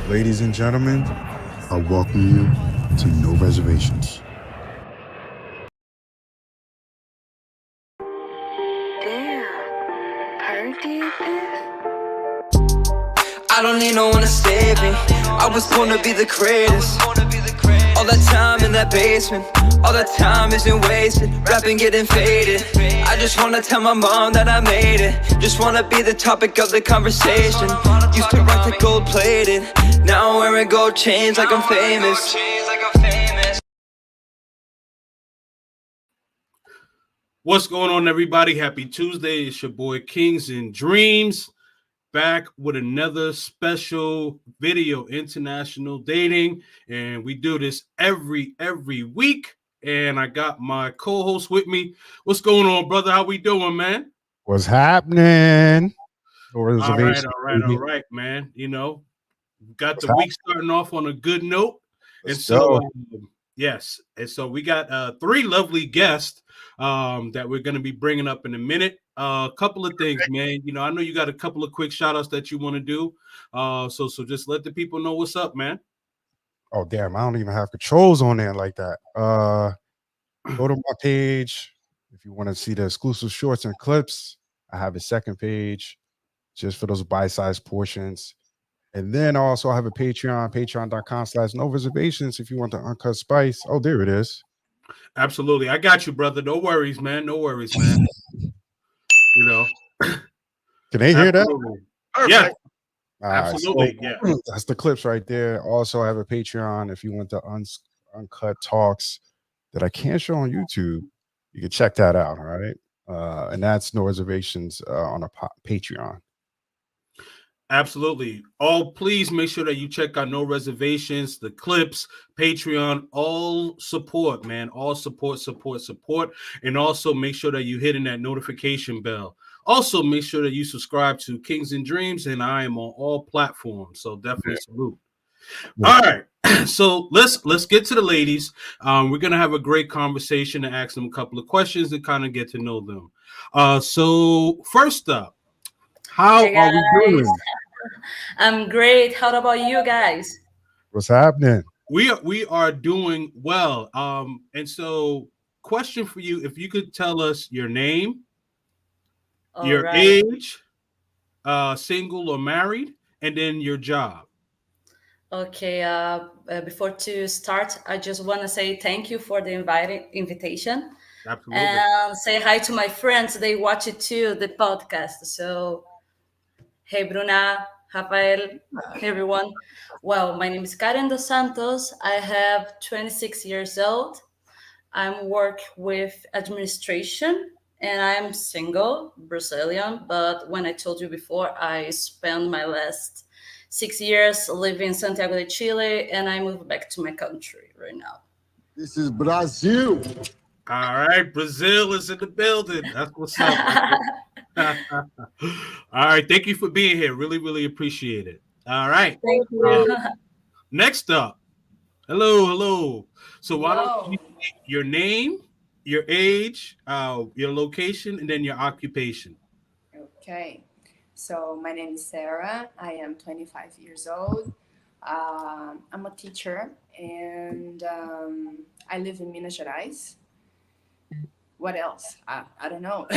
Ladies and gentlemen, I welcome you to No Reservations. I don't need no one to save me. I was born to be the greatest. All that time in that basement, all that time isn't wasted. Rapping getting faded. I just wanna tell my mom that I made it. Just wanna be the topic of the conversation. Used to rock the gold plated. Now I'm wearing gold chains like I'm famous. What's going on, everybody? Happy Tuesday. It's your boy Kings and Dreams, back with another special video, International Dating, and we do this every week. And I got my co-host with me. What's going on, brother? How we doing, man? What's happening? All right, man. You know, got the week starting off on a good note. Yes. And so we got 3 lovely guests that we're going to be bringing up in a minute. A couple of things, man. You know, I know you got a couple of quick shout outs that you want to do. So just let the people know what's up, man. Oh, damn. I don't even have controls on there like that. Go to my page. If you want to see the exclusive shorts and clips, I have a second page just for those bite-sized portions. And then also I have a Patreon, patreon.com/no reservations if you want the uncut spice. Oh, there it is. Absolutely. I got you, brother. No worries, man. No worries, man. You know. Can they hear that? Absolutely. Yeah. All right, Absolutely. so Yeah. that's the clips right there. Also, I have a Patreon if you want the uncut talks that I can't show on YouTube. You can check that out. All right. And that's no reservations on a Patreon. Absolutely. Please make sure that you check out No Reservations, the clips, Patreon, all support, man. All support. And also make sure that you hitting that notification bell. Also, make sure that you subscribe to Kings and Dreams, and I am on all platforms. So definitely salute. Yeah. All right. So let's get to the ladies. We're gonna have a great conversation and ask them a couple of questions and kind of get to know them. So first up, how Hey are we doing? I'm great. How about you guys? What's happening? We are doing well. And so question for you, if you could tell us your name, your age, single or married, and then your job. Okay. Before to start, I just want to say thank you for the invitation. Absolutely. And say hi to my friends. They watch it too, the podcast. So, hey, Bruna, Rafael, everyone. Well, my name is Karen Dos Santos. I have 26 years old. I'm work with administration and I'm single, Brazilian. But when I told you before, I spent my last 6 years living in Santiago de Chile and I moved back to my country right now. This is Brazil. All right, Brazil is in the building. That's what's up. All right, thank you for being here. Really, really appreciate it. All right. Thank you. Next up, hello. So why don't you say your name, your age, your location, and then your occupation? Okay, so my name is Sarah. I am 25 years old. I'm a teacher, and I live in Minas Gerais. What else? I don't know.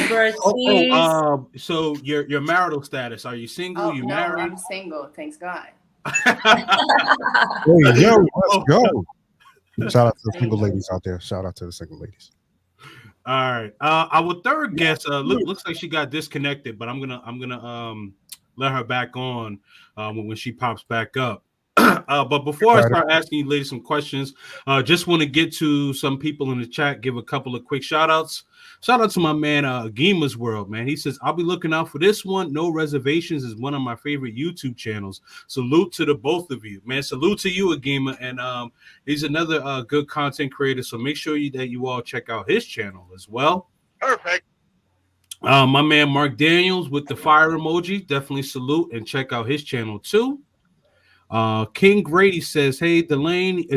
So your marital status? Are you single? You no, married? I'm single. Thanks God. Hey, yo, let's go. Shout out to the single ladies out there. Shout out to the single ladies. All right. Our third guest looks like she got disconnected, but I'm gonna let her back on when she pops back up. But before I start asking you ladies some questions, just want to get to some people in the chat, give a couple of quick shout outs. Shout out to my man Gima's World, man. He says, I'll be looking out for this one. No Reservations is one of my favorite YouTube channels. Salute to the both of you, man. Salute to you, Agima. And he's another good content creator. So make sure that you all check out his channel as well. Perfect. My man Mark Daniels with the fire emoji. Definitely salute and check out his channel too. King Grady says, "Hey Delaney,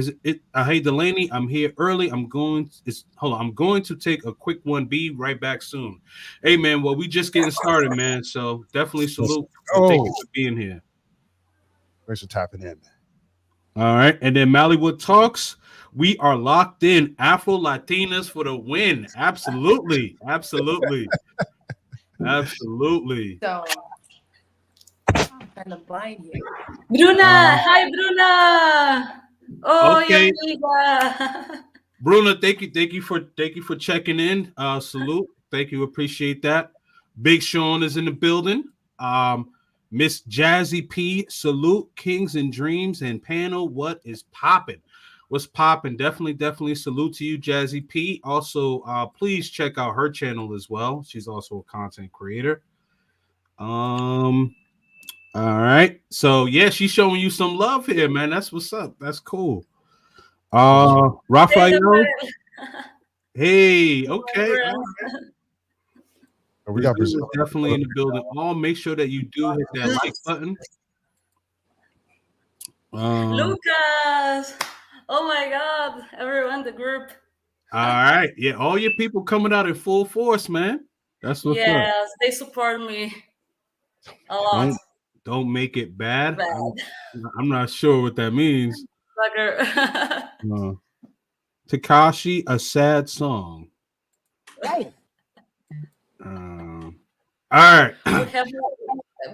hey Delaney, I'm here early. I'm going to take a quick one. Be right back soon." Hey man, well we just getting started, man. So definitely salute. Thank you for being here. Thanks for tapping in. All right, and then Mallywood Talks. We are locked in. Afro Latinas for the win. Absolutely. So I'm kind of blind here. Bruna, hi Bruna. Oh, okay. Amiga. Bruna, thank you for checking in. Salute. Thank you. Appreciate that. Big Sean is in the building. Miss Jazzy P, salute. Kings and Dreams and panel. What is popping? What's popping? Definitely salute to you, Jazzy P. Also, please check out her channel as well. She's also a content creator. All right. So yeah, she's showing you some love here, man. That's what's up. That's cool. Rafael. Hey, okay. We got Brazil definitely in the building. Make sure that you do hit that like button. Lucas. Oh my God. Everyone, the group. All right. Yeah, all your people coming out in full force, man. That's what's up. Yes, they support me a lot. Don't make it bad. I'm not sure what that means. Tekashi, a sad song. Right. All right.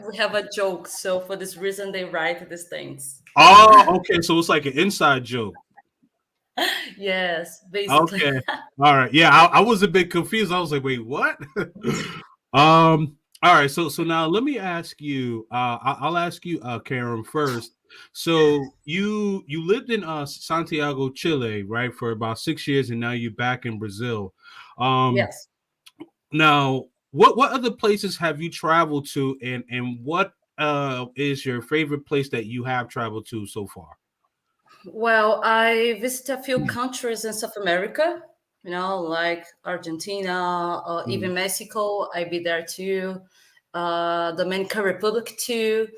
we have a joke, so for this reason they write these things. Oh, okay. So it's like an inside joke. Yes, basically. Okay. All right. Yeah, I was a bit confused. I was like, wait, what? All right. So now let me ask you. I'll ask you, Karen, first. So you lived in Santiago, Chile, right, for about 6 years, and now you're back in Brazil. Um, Yes. Now, what other places have you traveled to, and what is your favorite place that you have traveled to so far? Well, I visited a few countries in South America, like Argentina or Mhm. even Mexico. I be there too, Dominican Republic too.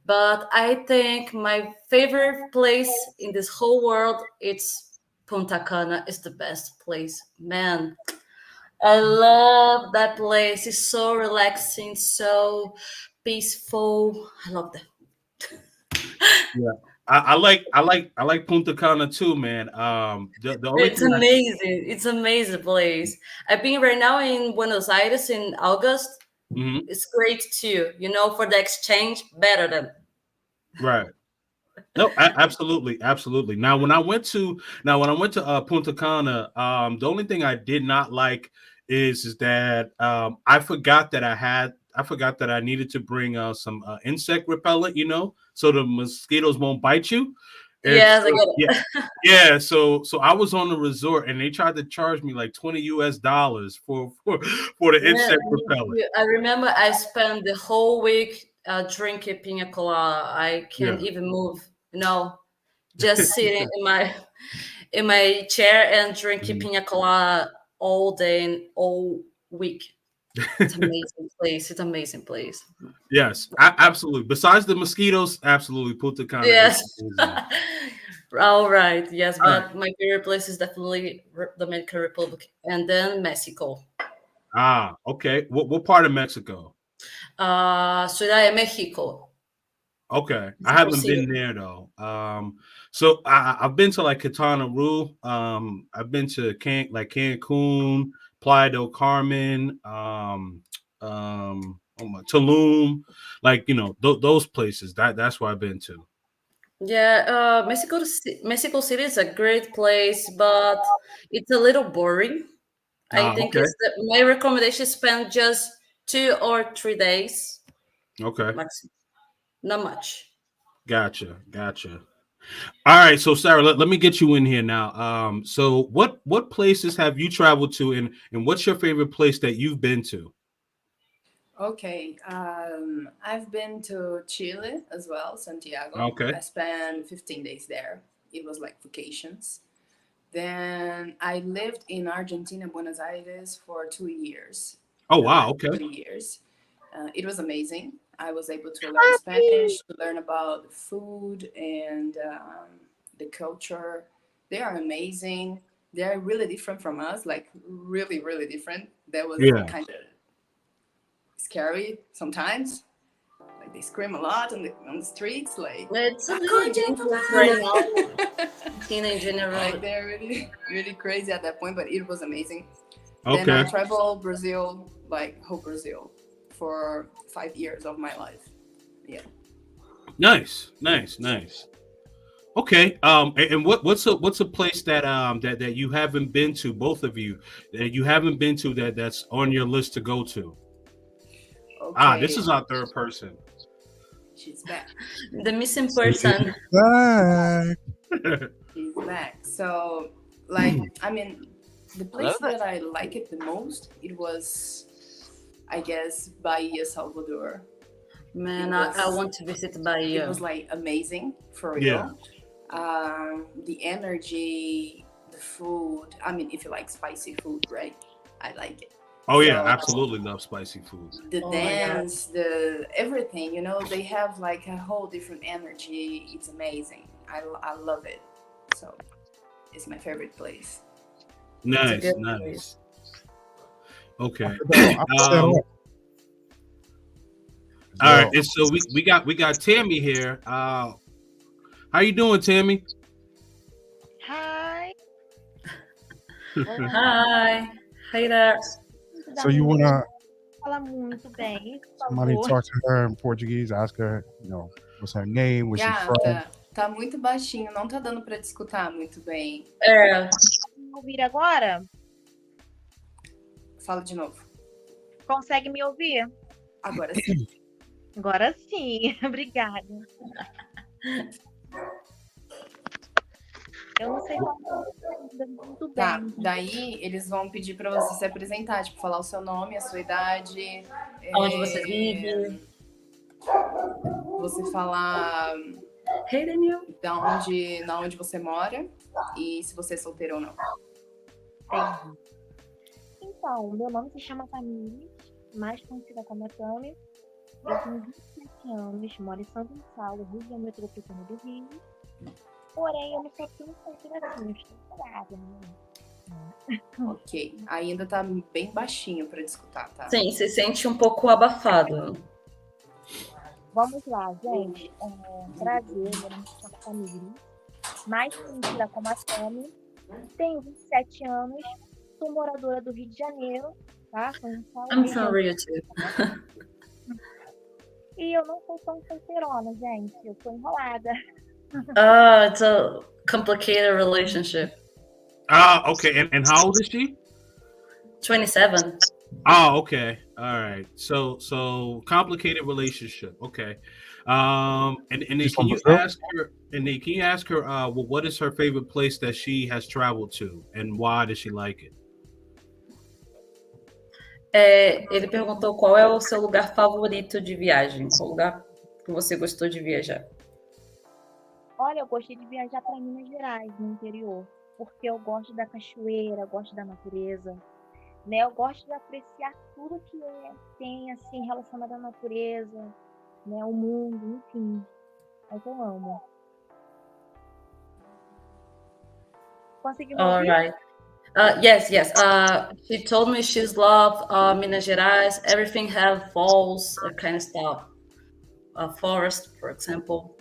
But I think my favorite place in this whole world, it's Punta Cana. Is the best place, man. I love that place. It's so relaxing, so peaceful. I love that. Yeah, I like Punta Cana too, man. The only It's thing I amazing. It's amazing place. I've been right now in Buenos Aires in August. Mhm. It's great too. For the exchange, better than. Right. No, absolutely, absolutely. Now when I went to Punta Cana, the only thing I did not like is that I forgot that I needed to bring some insect repellent, so the mosquitoes won't bite you. And Yes, I so get yeah, it. yeah. So I was on the resort and they tried to charge me like $20 for the Yeah, insect repellent. I remember I spent the whole week drinking pina colada. I Yeah. can't even move. Just sitting in my chair and drinking Mhm. pina colada all day and all week. It's amazing place. It's amazing place. Yes, absolutely. Besides the mosquitoes, absolutely, Punta Cana is Yes. amazing. All right. Yes, All right. but my favorite place is definitely Dominican Republic and then Mexico. Okay. What part of Mexico? Ciudad de Mexico. Okay, I Mexico haven't City. been there though. So I've been to like Quintana Roo. I've been to Cancun, Playa del Carmen, Tulum, like those places. That's where I've been to. Yeah, Mexico City is a great place, but it's a little boring. I think Okay, it's my recommendation is spend just 2 or 3 days okay, maximum, not much. gotcha. All right, so Sarah, let me get you in here now. So what places have you traveled to, and what's your favorite place that you've been to? Okay, I've been to Chile as well, Santiago. Okay. I spent 15 days there. It was like vacations. Then I lived in Argentina, Buenos Aires for 2 years, Oh the wow. last Okay. 2 years. It was amazing. I was able to learn Spanish, to learn about the food and the culture. They are amazing. They are really different from us, like really, really different. That was Yeah. kind of scary sometimes. Like they scream a lot on the streets, like It's a little "Maconde dangerous Tomás!" right now. In general, Like they're really, really crazy at that point, but it was amazing. Then I Okay. traveled Brazil, like whole Brazil, for 5 years of my life. Yeah. Nice. Okay. And what's a place that you haven't been to, both of you, that you haven't been to that's on your list to go to? This Okay. is our third person. She's back. the missing person. Back. She's back. So, like, I mean, the place that I like it the most, it was, I guess, Bahia, Salvador. Man, It I was- want to visit It Bahia. was like amazing for real. Yeah. The energy, the food. I mean, if you like spicy food, right? I like it. Oh yeah, So- absolutely love spicy food. The Oh my God. dance, the everything. They have like a whole different energy. It's amazing. I love it. So it's my favorite place. Nice. good Nice. place. Okay. I'm set Um, up. All Yo, right, and so we got Tammy here. How you doing, Tammy? Hi. Hi. Hi there. So you wanna fala muito bem, por Somebody favor. talk to her in Portuguese. Ask her, what's her name? Where she's from? Gata, tá muito baixinho, não tá dando pra te escutar muito bem. É, Me ouvir agora? Fala de novo. Consegue me ouvir? Agora sim. Agora sim, obrigada. Eu não sei falar ainda muito Tá, bem. daí eles vão pedir pra você se apresentar, tipo, falar o seu nome, a sua idade. onde você vive. Você falar Hey, Daniel. na onde você mora e se você é solteiro ou não. Entendi. Então, meu nome se chama Tamires, mais conhecida como Tami. Eu tenho 27 anos, moro em São Gonçalo, região metropolitana do Rio. Porém, eu não sou tão solteira assim, eu estou parada, né? Ok. Ainda tá bem baixinho pra te escutar, tá? Sim, se sente um pouco abafado. Vamos lá, gente. Prazer, meu nome se chama Tamires, mais conhecida como a Tami. Tenho 27 anos, sou moradora do Rio de Janeiro, tá? São Gonçalo, I'm região. from Rio too. E eu não sou tão solteirona, gente. Eu tô enrolada. It's a complicated relationship. Okay. And how old is she? 27. Oh, okay. All right. So complicated relationship. Okay. And then She's can from you Brazil? ask her? And then can you ask her? Well, what is her favorite place that she has traveled to, and why does she like it? Ele perguntou qual é o seu lugar favorito de viagem, qual lugar que você gostou de viajar. Olha, eu gostei de viajar para Minas Gerais, no interior, porque eu gosto da cachoeira, gosto da natureza, né? Eu gosto de apreciar tudo que tem assim relacionado à natureza, né? O mundo, enfim. Mas eu amo. Conseguiu me All ouvir? right. Yes. She told me she's love Minas Gerais. Everything have falls, kind of stuff. Forest, for example.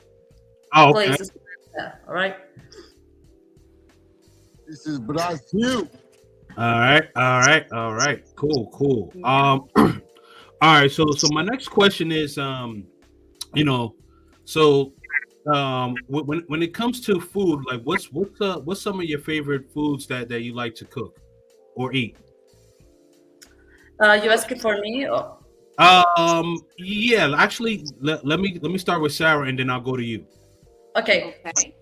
Oh, okay. Places. Yeah, all right. This is Brazil. All right. Cool. All right. So my next question is, when it comes to food, like what's some of your favorite foods that you like to cook or eat? You asking for me? Yeah. Actually, let me start with Sarah, and then I'll go to you. Okay. Okay.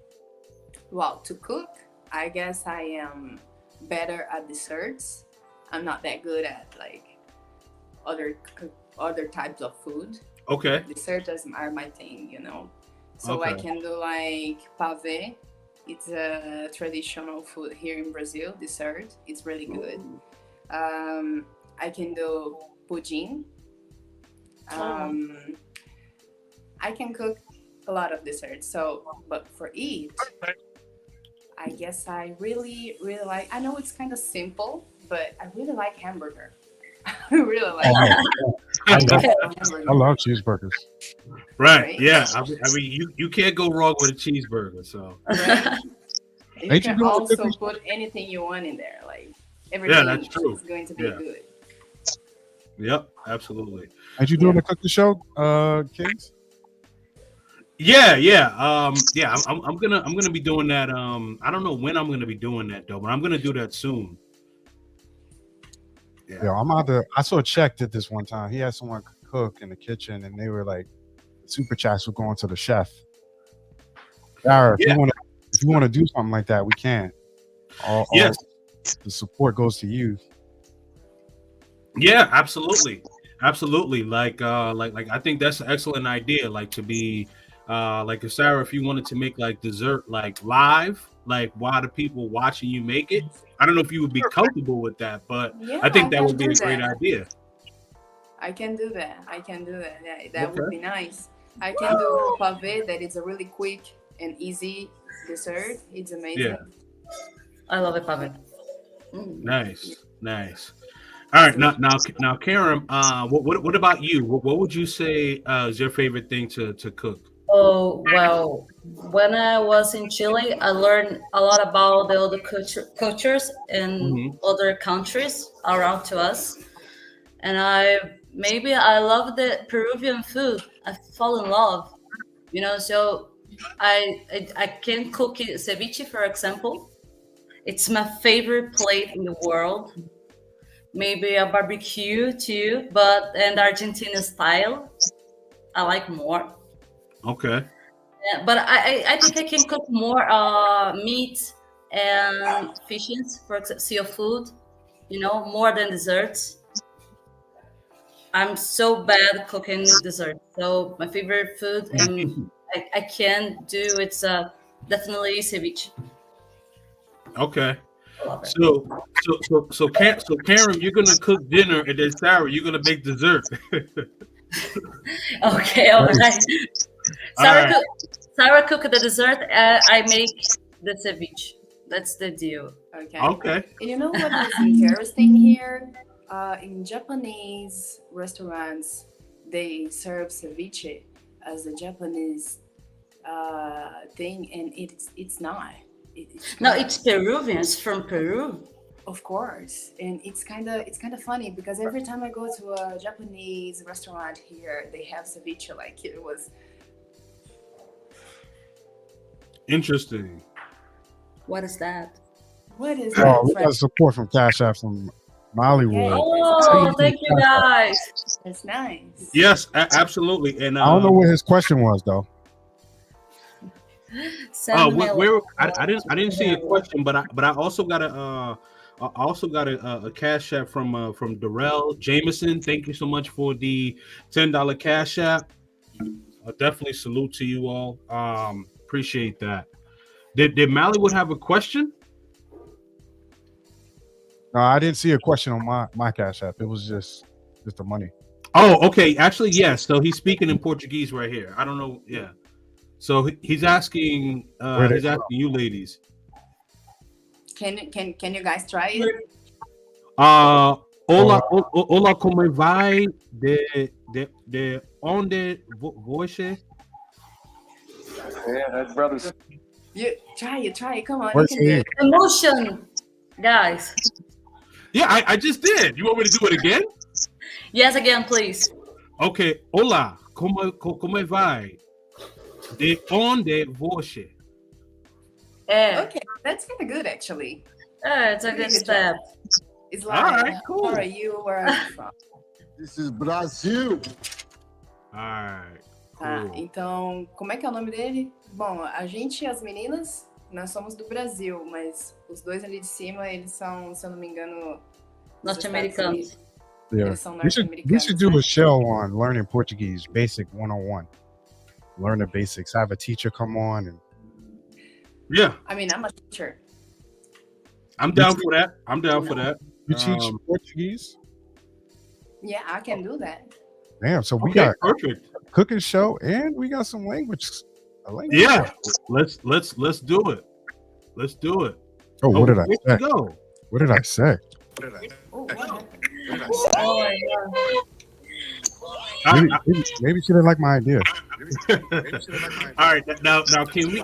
Well, to cook, I guess I am better at desserts. I'm not that good at like other types of food. Okay. Desserts are my thing, So I Okay. can do like pavê. It's a traditional food here in Brazil, dessert. It's really good. I can do pudim. I can cook a lot of desserts. So, but for eat, I guess I really, really like. I know it's kind of simple, but I really like hamburger. I really like. I love cheeseburgers. Right. Yeah. I mean, you can't go wrong with a cheeseburger. So. Right? You Ain't you can doing the also cookies? put anything you want in there, like everything that's true. is going to be Yeah. good. Yep. Absolutely. Ain't you doing the cooking show, Kings? Yeah. I'm gonna be doing that. I don't know when I'm gonna be doing that though, but I'm gonna do that soon. Yeah, I'm out there. I saw Check did this one time. He had someone cook in the kitchen, and they were like, super chats were going to the chef. Sarah, if you want to do something like that, we can. Yes. The support goes to you. Yeah, absolutely. Like I think that's an excellent idea. Like to be, like if Sarah, if you wanted to make like dessert like live, like while the people watching you make it, I don't know if you would be comfortable with that, but Yeah, I think that can would be do a great that. idea. I can do that. Yeah, that would Okay. be nice. I can do pavê. That is a really quick and easy dessert. It's amazing. Yeah. I love it, Pavel. Nice. All right, now, Karen. What about you? What would you say is your favorite thing to cook? Oh, well, when I was in Chile, I learned a lot about the other cultures in other countries around to us. And I maybe I love the Peruvian food. I fall in love, So I can cook ceviche, for example. It's my favorite plate in the world. Maybe a barbecue too, and Argentina style. I like more. Okay. Yeah, but I think I can cook more meat and fishes, for example, seafood, more than desserts. I'm so bad cooking dessert. So my favorite food, and I can do it's definitely ceviche. Okay. I love it. So Karen, you're gonna cook dinner, and then Sarah, you're gonna make dessert. Okay, all right. All Sarah, right. Sarah cook the dessert. I make the ceviche. That's the deal. Okay. Okay. And you know what is interesting here? In Japanese restaurants, they serve ceviche as a Japanese thing, and it's not. No, it's Peruvian. It's from Peru. Of course, and it's kind of funny because every time I go to a Japanese restaurant here, they have ceviche. Like it was Interesting. What is that? what is Oh, that? we got support from Cash App from Mollywood. Oh, thank you guys. It's nice. Yes, absolutely. And I don't know what his question was though. Send me where I didn't see a question, but I also got a cash app from Darrell Jameson. Thank you so much for the $10 cash app. Definitely salute to you all. Appreciate that. Did Mollywood have a question? No, I didn't see a question on my Cash App. It was just the money. Oh, okay. Actually, yes. So he's speaking in Portuguese right here. I don't know. Yeah. So he's asking you ladies. Can you guys try it? Hola, hola, como vai? De onde você? Yeah, that's brothers. You try it. Come on, Where's you can do he? it. Emotion, guys. Yeah, I just did. You want me to do it again? Yes, again, please. Okay. Hola, como vai? De onde você? Okay, that's kind of good actually. It's a good step. It's All like, right, cool. How are you? Where are you from? This is Brazil. All right. Tá, Cool. então, como é que é o nome dele? Bom, a gente, as meninas, nós somos do Brasil, mas os dois ali de cima, eles são, se eu não me engano, dos Estados Norte-americanos. Unidos. Yeah. Eles são We should norte-americanos. do né? a show on learning Portuguese, basic 101. Learn the basics. Have a teacher come on and Yeah, I mean, I'm a teacher. I'm down for that. I'm down for that. you teach Um, Portuguese. Yeah, I can do that. Damn, so we Okay, got perfect. a cooking show and we got some language. A language Yeah, show. let's do it. Let's do it. Oh, what did I where say? to go? What did I say? Oh, wow. Oh my God. Maybe she didn't like my idea. All right, now can we?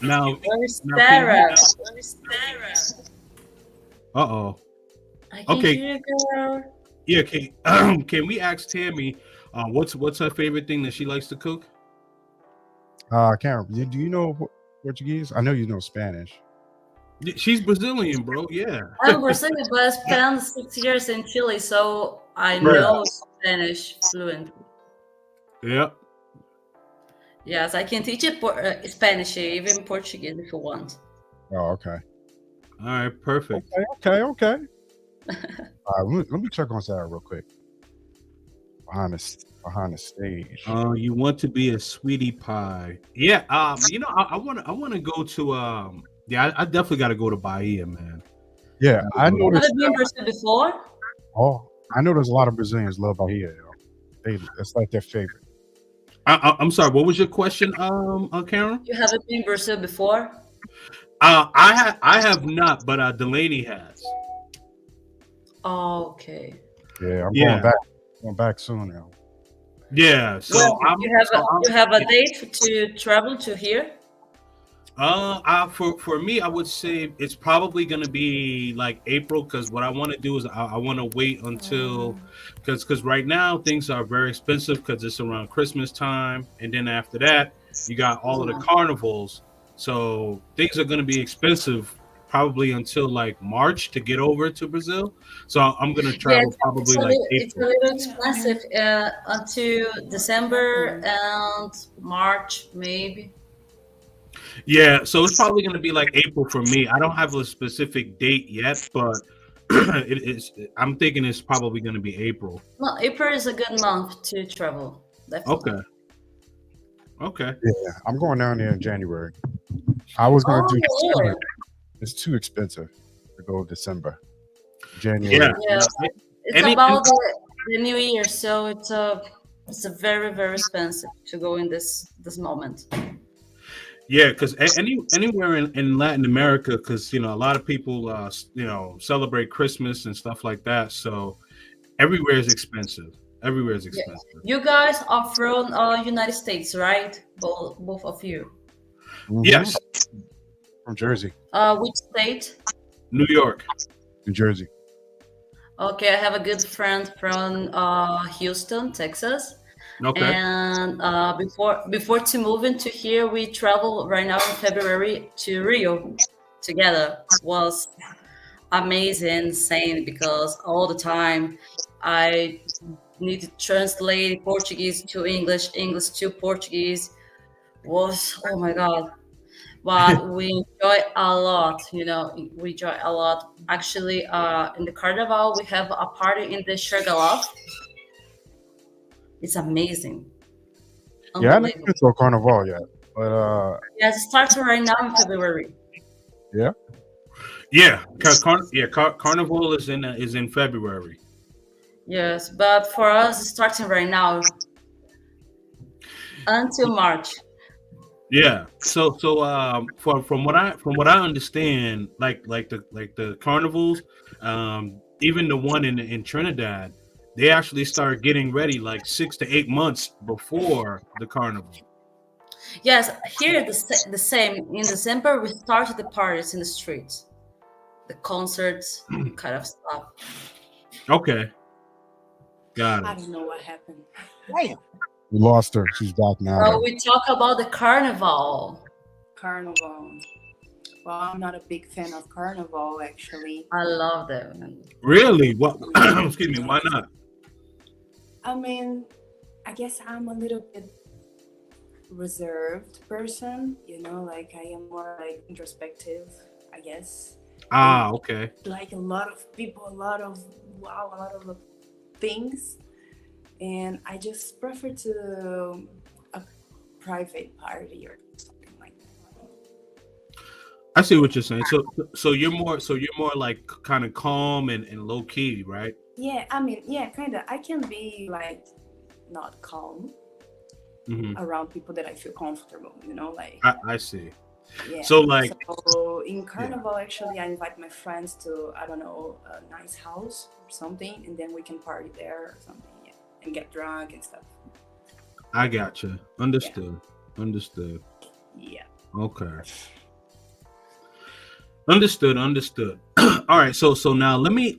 Now, Where's Now, Sarah? uh-oh. I can Okay. hear you, girl. Yeah, can we ask Tammy what's her favorite thing that she likes to cook? Karen, do you know Portuguese? I know you know Spanish. She's Brazilian, bro. Yeah. I'm Brazilian, but I spent 6 years in Chile, so I know Spanish fluently. Yep. Yes, I can teach you Spanish, even Portuguese if you want. Oh, okay. All right, perfect. Okay. Let me check on Sarah real quick. Behind the stage. You want to be a sweetie pie? Yeah. You know, I want to go to yeah, I definitely got to go to Bahia, man. Yeah, I Have noticed. you been in Brazil before? Oh, I know there's a lot of Brazilians love Bahia. It's like their favorite. I'm sorry. What was your question, Karen? You haven't been in Brazil before? I have not, but Delaney has. Oh, okay. Yeah, I'm Yeah. going back soon now. Yeah. So Well, you have a date to travel to here? For me, I would say it's probably gonna be like April, because what I want to do is I want to wait until, because right now things are very expensive because it's around Christmas time, and then after that you got all of the carnivals, so things are gonna be expensive probably until like March to get over to Brazil. So I'm gonna Yeah, travel probably like it's a April. little expensive until December and March, maybe. Yeah, so it's probably going to be like April for me. I don't have a specific date yet, but it is. I'm thinking it's probably going to be April. No, April is a good month to travel. Definitely. Okay. Okay. Yeah, I'm going down there in January. I was gonna Oh, do December. Lord. It's too expensive to go December. January. Yeah. Yeah, it's Any, about the New Year, so it's a very very expensive to go in this moment. yeah, because anywhere in Latin America, because a lot of people celebrate Christmas and stuff like that. So everywhere is expensive. Everywhere is Yeah. expensive. You guys are from United States, right? Both of you. Mhm. Yes, From Jersey, Which state? New York. New Jersey. Okay, I have a good friend from Houston, Texas. Okay. And before to move into here, we travel right now in February to Rio together. Was amazing, insane, because all the time I need to translate Portuguese to English, English to Portuguese. Was, oh my god. But we enjoy a lot, we enjoy a lot. Actually, in the carnival we have a party in the Sugarloaf. It's amazing. Yeah, I never Unbelievable. been to a carnival yet, but Yes, it starts right now in February. yeah. Yeah, Carnival is in February. Yes, but for us, it's starting right now until March. Yeah. From what I understand, like the carnivals, even the one in Trinidad, they actually start getting ready like 6 to 8 months before the carnival. Yes, here the same. In December, we started the parties in the streets, the concerts, kind of stuff. Okay, got I it. don't know what happened. We lost her. She's back now. So though. we talk about the carnival. Carnival. Well, I'm not a big fan of carnival, actually. I love them. Really? What? Excuse me. Why not? I mean, I guess I'm a little bit reserved person, like I am more like introspective, I guess. Ah, okay. Like a lot of people, a lot of things, and I just prefer to a private party or something like that. I see what you're saying. So you're more like kind of calm and low key, right? Yeah, I mean, yeah, kind of. I can be like not calm around people that I feel comfortable, like. I see. Yeah. So like, so in carnival, actually, I invite my friends to, I don't know, a nice house or something, and then we can party there or something, yeah, and get drunk and stuff. I gotcha. Understood. Yeah. Okay. Understood. All right. So now let me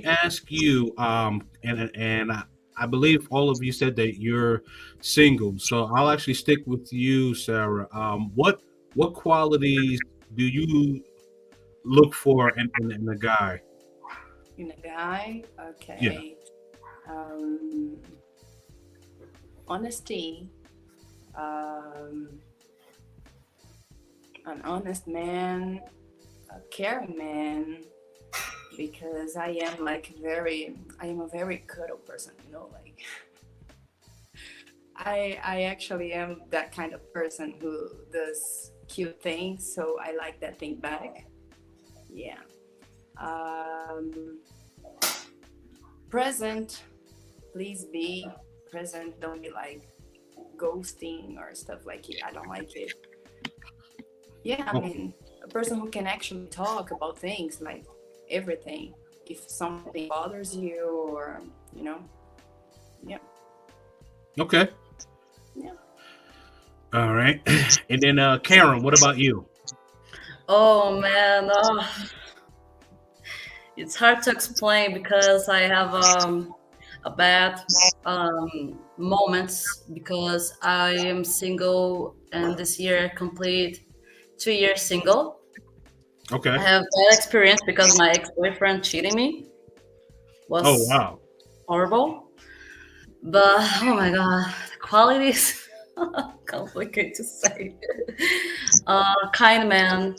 ask you. And I believe all of you said that you're single. So I'll actually stick with you, Sarah. What qualities do you look for in a guy? In a guy, okay. Yeah. Honesty. An honest man, a caring man, because I am a very cuddle person, like I actually am that kind of person who does cute things, so I like that thing back. Yeah. Present, please be present, don't be like ghosting or stuff like it. I don't like it. Yeah, I mean, a person who can actually talk about things, like everything. If something bothers you, or yeah. Okay. Yeah. All right. And then Karen, what about you? Oh man, it's hard to explain because I have a bad moments because I am single and this year complete 2 years single. I Okay. have bad experience because my ex-boyfriend cheating me Oh was wow. horrible. But oh my god, the quality is complicated to say. Kind man.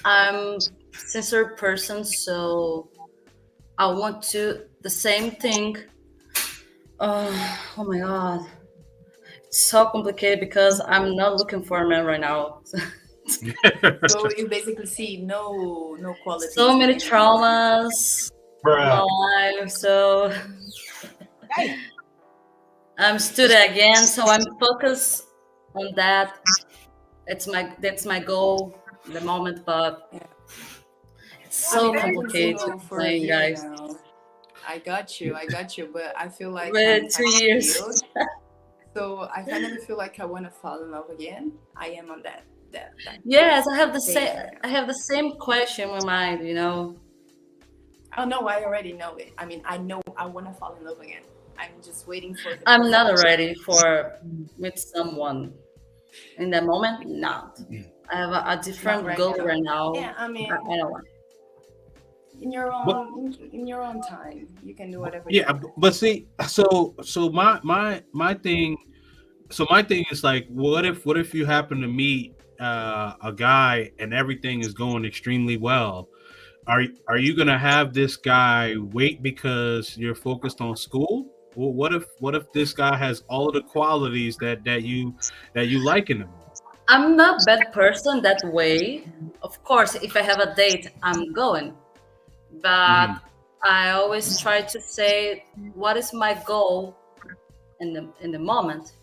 I'm sincere person, so I want to the same thing. Oh my god, it's so complicated because I'm not looking for a man right now. So you basically see no qualities So many in anyone. traumas in my Bruh. life, so I'm student again. So I'm focused on that. That's my goal at the moment, but Yeah. it's I so mean, I've been complicated to single for a explain, year guys. now. I got you, but I feel like I'm Wait, kind 2 years. of healed. So I finally feel like I want to fall in love again. I am on that Yes, I have the stage same. right now. I have the same question in my mind. Oh no, I already know it. I mean, I know I want to fall in love again. I'm just waiting for the I'm not perfect. ready for with someone in that moment. Not. I have a Not different right goal now. right now. Yeah, I mean, I don't want. But in your own time, you can do whatever you yeah, want. but see, so my thing, so my thing is like, what if you happen to meet a guy and everything is going extremely well? Are you gonna have this guy wait because you're focused on school? Well, what if this guy has all of the qualities that you like in him? I'm not bad person that way. Of course, if I have a date, I'm going. But Mhm. I always try to say what is my goal in the moment.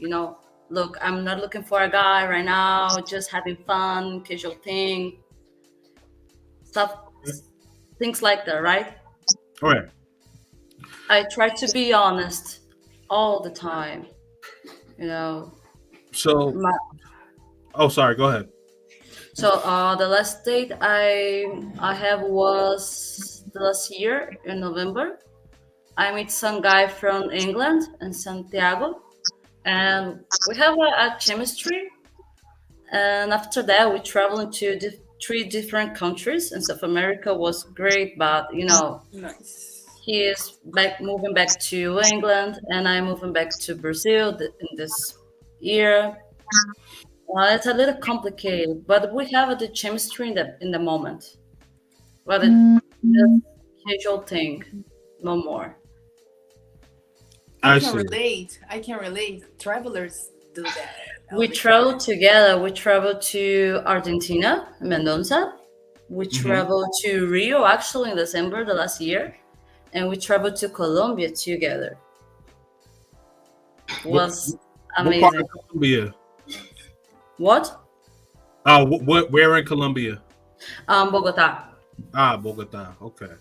Look, I'm not looking for a guy right now. Just having fun, casual thing, stuff, things like that, right? All right. I try to be honest all the time. You know, So, my, oh, sorry. Go ahead. so the last date I have was the last year in November. I met some guy from England in Santiago, and we have a chemistry. And after that, we traveled to three different countries. And South America was great, but Nice. he is moving back to England, and I'm moving back to Brazil in this year. It's a little complicated, but we have the chemistry in the moment. But it's just casual thing, no more. I I can see. relate. I can relate. Travelers do that all We the traveled time. together. We traveled to Argentina, Mendoza. We Hmm. traveled to Rio actually in December the last year, and we traveled to Colombia together. What Was what part amazing. of Colombia? What? Where in Colombia? Bogota. Ah, Bogota. Okay,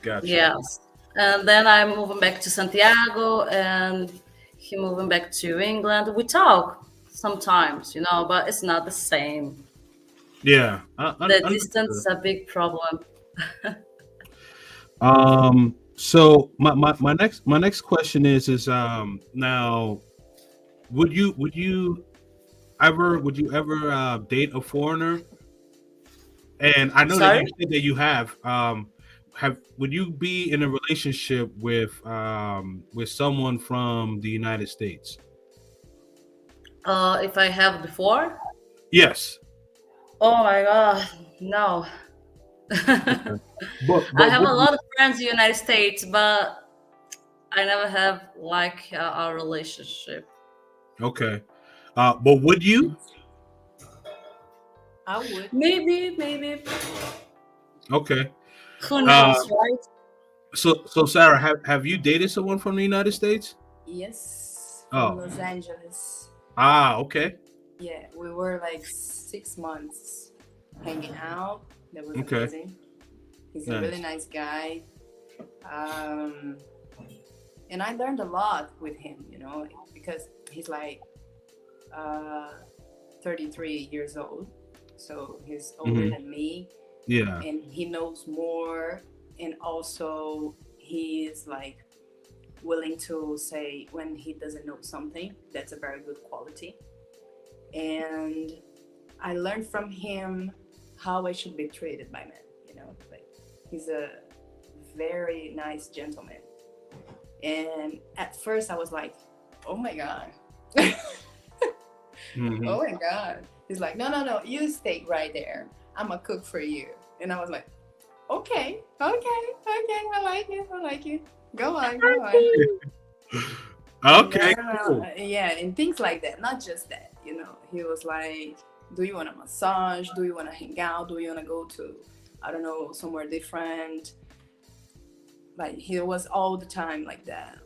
gotcha. Yes. And then I'm moving back to Santiago, and he moving back to England. We talk sometimes, but it's not the same. Yeah, The distance understood. is a big problem. So my next question is now would you ever date a foreigner? And I know that Sorry? you said that you have would you be in a relationship with someone from the United States? If I have before? Yes. Oh my god, no. Okay. I But have would a you? lot of friends in the United States, but I never have like a relationship. Okay. But would you? I would. Maybe. Okay. Who Uh, knows, right? so Sarah, have you dated someone from the United States? Yes, from Oh. Los Angeles. Ah, okay. Yeah, we were like 6 months hanging out. That was Okay. amazing. He's a Nice. really nice guy. And I learned a lot with him, because he's like 33 years old, so he's older than me, Yeah. and he knows more, and also he is like willing to say when he doesn't know something. That's a very good quality, and I learned from him how I should be treated by men. Like he's a very nice gentleman, and at first I was like, oh my god. Mhm. Oh my god. He's like, no, you stay right there, I'm a cook for you. And I was like, okay, I like it, go on. Okay. And, Cool. yeah, and things like that, not just that. He was like, do you want a massage, do you want to hang out, do you want to go to, I don't know, somewhere different. Like he was all the time like that.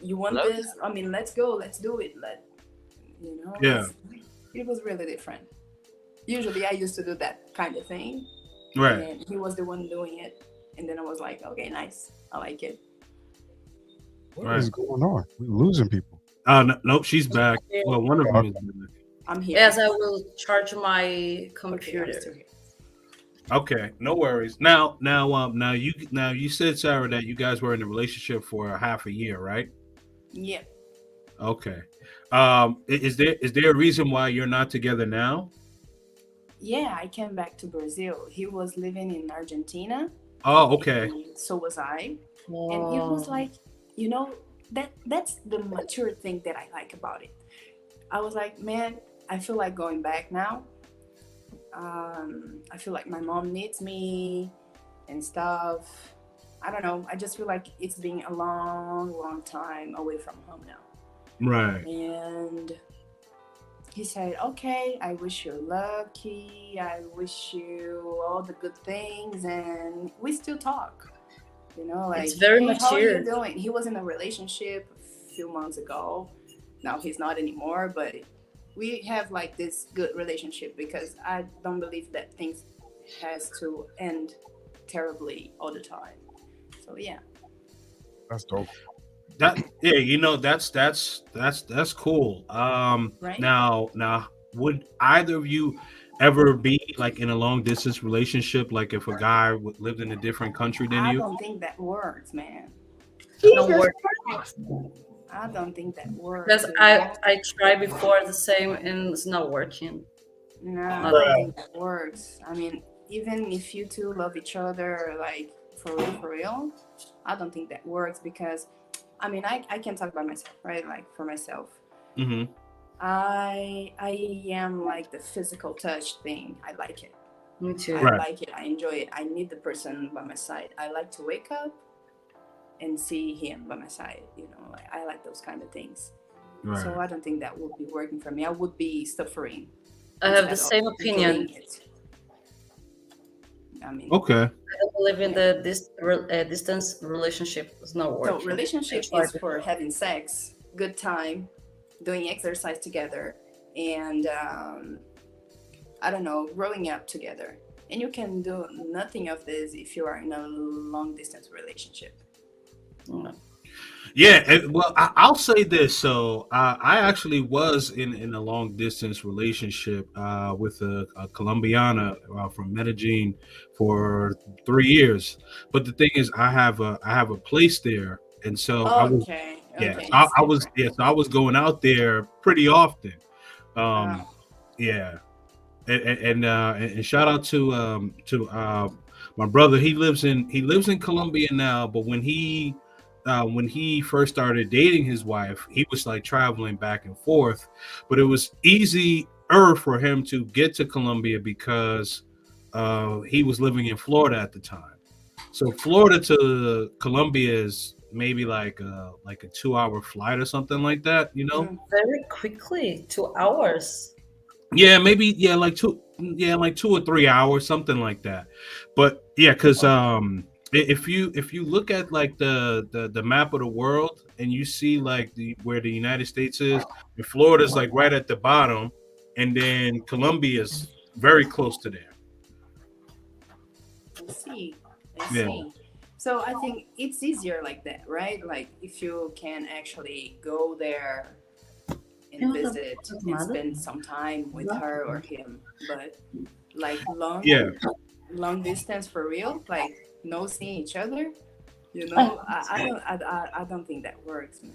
You want Love this, I mean, let's go, let's do it. Yeah. It was really different. Usually I used to do that kind of thing, Right. and he was the one doing it, and then I was like, okay, nice, I like it. What is going on? We're losing people. No, nope, she's back. Well, one of them is back. I'm here. Yes, I will charge my Okay, I'm computer. still here. Okay, no worries. Now you said, Sarah, that you guys were in a relationship for half a year, right? Yeah. Okay. Is there a reason why you're not together now? Yeah, I came back to Brazil. He was living in Argentina. Oh, okay. And so was I. And it was like, that's the mature thing that I like about it. I was like, man, I feel like going back now. I feel like my mom needs me and stuff. I don't know. I just feel like it's been a long time away from home now. Right. And he said, okay, I wish you lucky. I wish you all the good things. And we still talk. Like, It's very hey, how are you mature. doing? He was in a relationship a few months ago. Now he's not anymore, but we have like this good relationship because I don't believe that things has to end terribly all the time. So yeah. That's dope. That's cool. Right. Now would either of you ever be like in a long distance relationship, like if a guy lived in a different country than I you? don't think that works, man. Don't work. I don't think that works. Because I tried before the same and it's not working. No, I don't think that works. I mean, even if you two love each other, like for real, I don't think that works because, I mean, I can talk about myself, right? Like for myself, Mm-hmm. I am like the physical touch thing. I like it. Me too. I Right. like it. I enjoy it. I need the person by my side. I like to wake up and see him by my side. Like, I like those kind of things. Right. So I don't think that would be working for me. I would be suffering. I have the instead same of opinion. enjoying it. I mean, Okay. I don't believe in the distance relationship. It's not working. so relationship I tried is for having sex, good time, doing exercise together, and I don't know, growing up together. And you can do nothing of this if you are in a long distance relationship. No. Yeah, well, I'll say this. So I actually was in a long distance relationship with a Colombiana from Medellin for 3 years. But the thing is, I have a place there, and so I was so I was going out there pretty often. Wow. Yeah, and shout out to my brother. He lives in Colombia now, but when he first started dating his wife, he was like traveling back and forth, but it was easier for him to get to Colombia because he was living in Florida at the time. So Florida to Colombia is maybe like a 2-hour flight or something like that, Very quickly, 2 hours. Yeah, maybe like 2 or 3 hours, something like that. But yeah, because if you look at like the map of the world and you see like where the United States is, and Florida's like right at the bottom, and then Colombia is very close to there. I see. Yeah. So I think it's easier like that, right? Like if you can actually go there and visit and spend some time with her or him. But like long distance for real, like no seeing each other, you know, I don't think that works, man.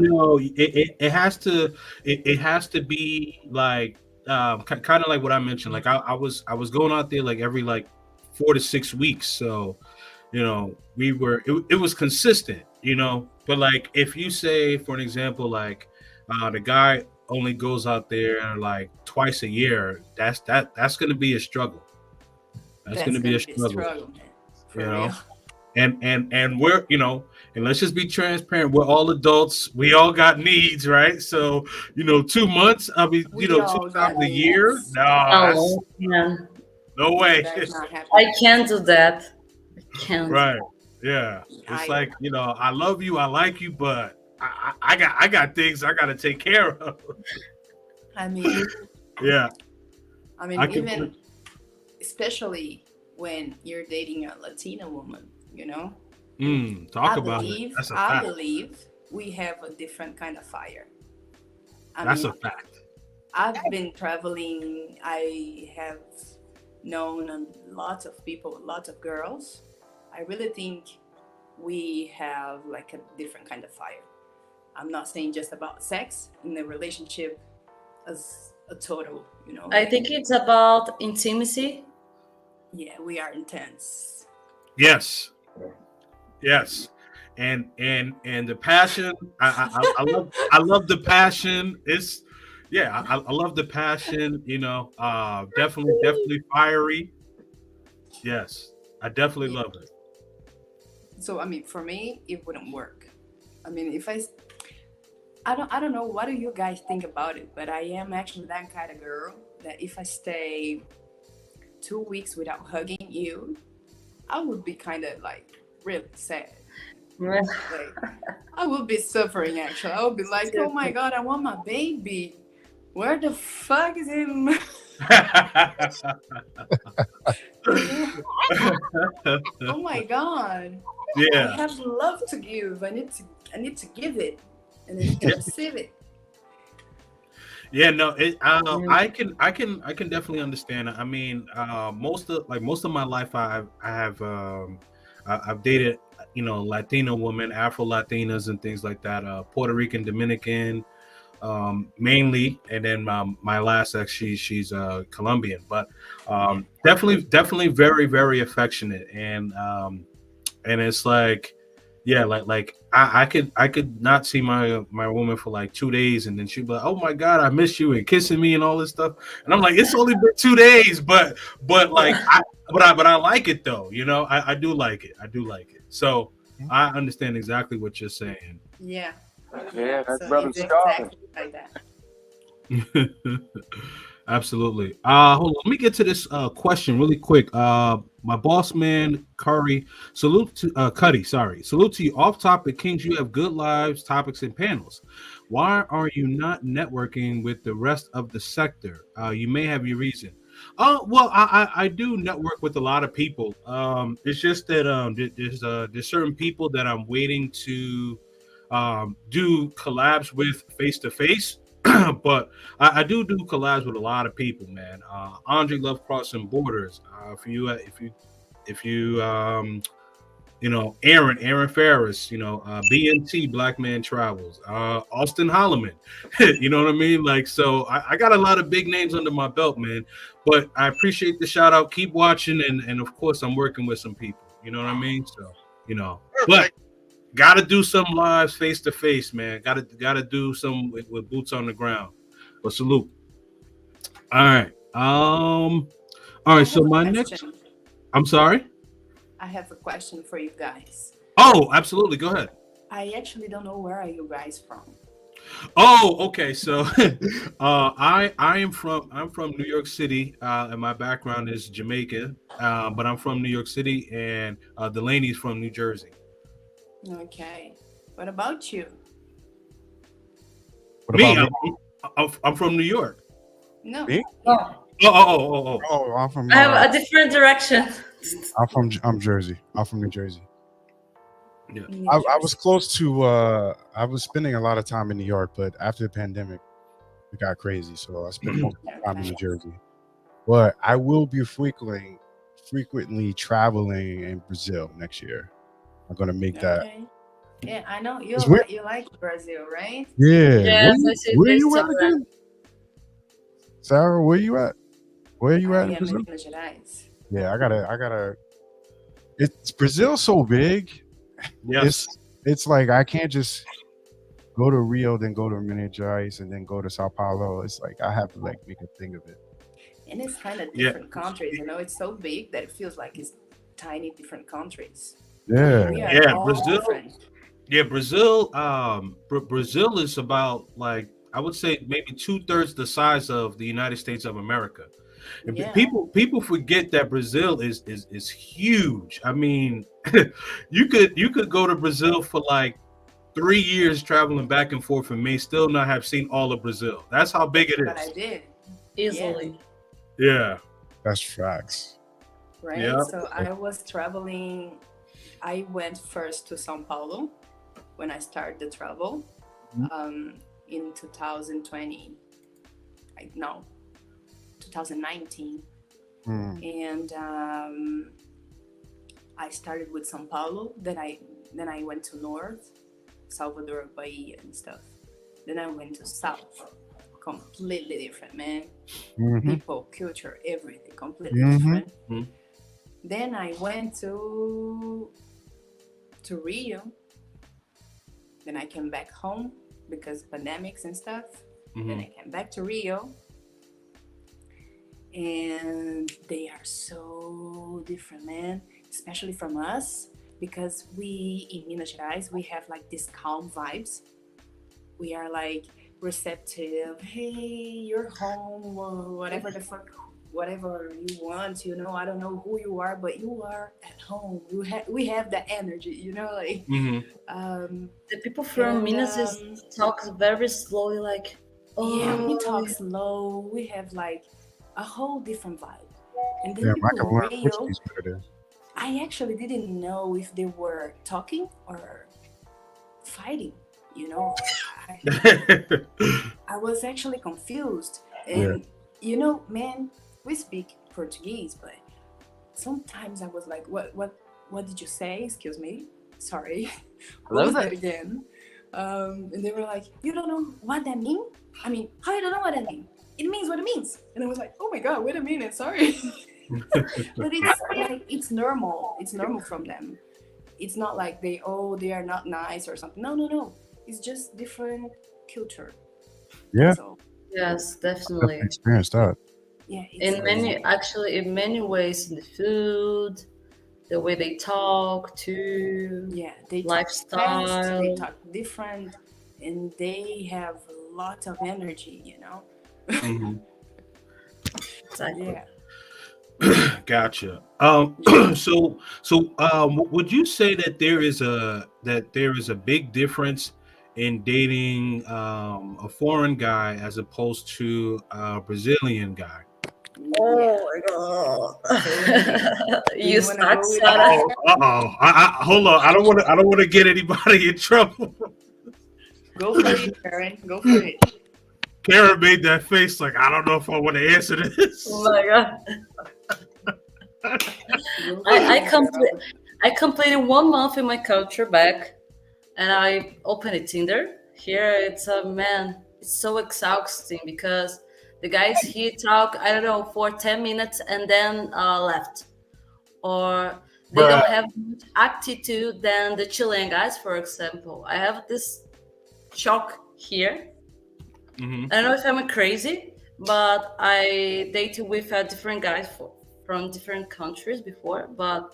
No, it has to it has to be like kind of like what I mentioned. Like I was going out there like every like 4 to 6 weeks. So, you know, it was consistent, you know. But like if you say, for an example, like the guy only goes out there like twice a year, that's going to be a struggle. That's going to be a struggle, man. you know. And we're, you know, and let's just be transparent. We're all adults. We all got needs, right? So, you know, 2 months. I mean, you know, 2 times a year. No, no way. I can't do that. I can't. Right. Yeah. It's like, you know, I love you, I like you, but I got things I got to take care of. I mean, yeah. I mean, even especially when you're dating a Latina woman, you know. Talk about it. That's a fact. I believe we have a different kind of fire. That's a fact. I've been traveling. I have known lots of people, lots of girls. I really think we have like a different kind of fire. I'm not saying just about sex in the relationship as a total, you know. I think it's about intimacy. Yeah, we are intense. Yes. And the passion, I love the passion. It's I love the passion, you know. Definitely fiery. Yes, I definitely love it. So I mean, for me, it wouldn't work. I mean, if I don't know, what do you guys think about it? But I am actually that kind of girl that if I stay 2 weeks without hugging you, I would be kind of like really sad. Like, I would be suffering actually. I would be like, oh my God, I want my baby. Where the fuck is him? Oh my God. Yeah. I have love to give. I need to give it and then receive it. Yeah, no, I can definitely understand. I mean, most of my life, I've dated, you know, Latino women, Afro Latinas, and things like that. Puerto Rican, Dominican, mainly, and then my last ex, she's Colombian, but definitely very, very affectionate, and it's like. Yeah, like I could not see my woman for like 2 days, and then she'd be like, "Oh my God, I miss you," and kissing me and all this stuff, and I'm like, "It's only been 2 days, but like, I like it though, you know, I do like it, So I understand exactly what you're saying. Yeah, that's so Brother it's Scott. exactly like that. Absolutely. Hold on. Let me get to this question really quick. My boss man, Cuddy, salute to you. Off topic, Kings, you have good lives, topics, and panels. Why are you not networking with the rest of the sector? You may have your reason. Well, I do network with a lot of people. It's just that there's certain people that I'm waiting to do collabs with face to face. But I do collabs with a lot of people, man. Andre Love Crossing Borders. If you you know, Aaron Ferris, you know, BNT Black Man Travels, Austin Holloman, you know what I mean? Like, so I got a lot of big names under my belt, man. But I appreciate the shout out. Keep watching, and of course I'm working with some people. You know what I mean? So, you know, but. Got to do some lives face to face, man. Got to do some with boots on the ground. But salute. All right. All right. So my next. I'm sorry. I have a question for you guys. Oh, absolutely. Go ahead. I actually don't know, where are you guys from? Oh, okay. So, I'm from New York City, and my background is Jamaica, but I'm from New York City, and Delaney's from New Jersey. Okay. What about you? I'm from New York. No. Me? Oh. Oh, I'm from. I have a different direction. I'm Jersey. I'm from New Jersey. Yeah. I was close to. I was spending a lot of time in New York, but after the pandemic, It got crazy. So I spent most of my time in New Jersey. But I will be frequently traveling in Brazil next year. I'm gonna make that. Okay. Yeah, I know you. It's weird. You like Brazil, right? Yeah. Yes, I see Where the you at Instagram. again? Sarah, where you at? Where you I at in am Brazil? in Minas Gerais. Yeah, I gotta. It's Brazil's so big. Yes. It's like I can't just go to Rio, then go to Minas Gerais, and then go to Sao Paulo. It's like I have to like make a thing of it. And it's kind of Yeah. different countries, you know. It's so big that it feels like it's tiny different countries. Yeah. We are Yeah, all Brazil. different. Yeah, Brazil. Brazil is about, like, I would say maybe 2/3 the size of the United States of America. And Yeah. people forget that Brazil is huge. I mean, you could go to Brazil for like 3 years traveling back and forth and may still not have seen all of Brazil. That's how big it But I is. did, Easily. Yeah. That's facts. right? Yeah. So I was traveling. I went first to São Paulo when I started the travel in 2020. No, 2019. Mm. And I started with São Paulo. Then I went to North, Salvador, Bahia, and stuff. Then I went to South. Completely different, man. Mhm. People, culture, everything, completely Mhm. different. Mhm. Then I went to Rio. Then I came back home because pandemics and stuff. Then I came back to Rio. And they are so different, man. Especially from us, because we in Minas Gerais, we have like this calm vibes. We are like receptive. Hey, you're home, or whatever the fuck, whatever you want. You know, I don't know who you are, but you are at home. We have that energy. You know, like The people from And, Minas talk very slowly, like, yeah, we oh, talk slow. We have like a whole different vibe. And then Damn, I people can learn in Rio, Portuguese better there. I actually didn't know if they were talking or fighting. You know, I was actually confused. And you know, man, we speak Portuguese, but sometimes I was like, what did you say? Excuse me, sorry. What was that again? And they were like, you don't know what that means? I mean, how you don't know what that means? It means what it means. And I was like, oh my god, wait a minute, sorry. But it's like it's normal. It's normal from them. It's not like they are not nice or something. No. It's just different culture. Yeah. So yes, Definitely definitely. experienced that. yeah, it's In many ways, in the food, the way they talk, too. yeah, they talk Lifestyle. fast, they talk different, and they have a lot of energy. You know. Exactly. Yeah. Gotcha. So would you say that there is a big difference in dating a foreign guy as opposed to a Brazilian guy? Oh my god. You You wanna stuck, go with Sarah? I hold on. I don't want to get anybody in trouble. Go for it, Karen. Go for it. Karen made that face like, I don't know if I want to answer this. Oh my god. Go for I it, I completed 1 month in my culture back, and I opened a Tinder. Here it's a man. It's so exhausting because the guys here talk, I don't know, for 10 minutes and then left, or they Bruh. don't have much attitude than the Chilean guys. For example, I have this shock here. Mhm. I don't know if I'm crazy, but I dated with different guys from different countries before, but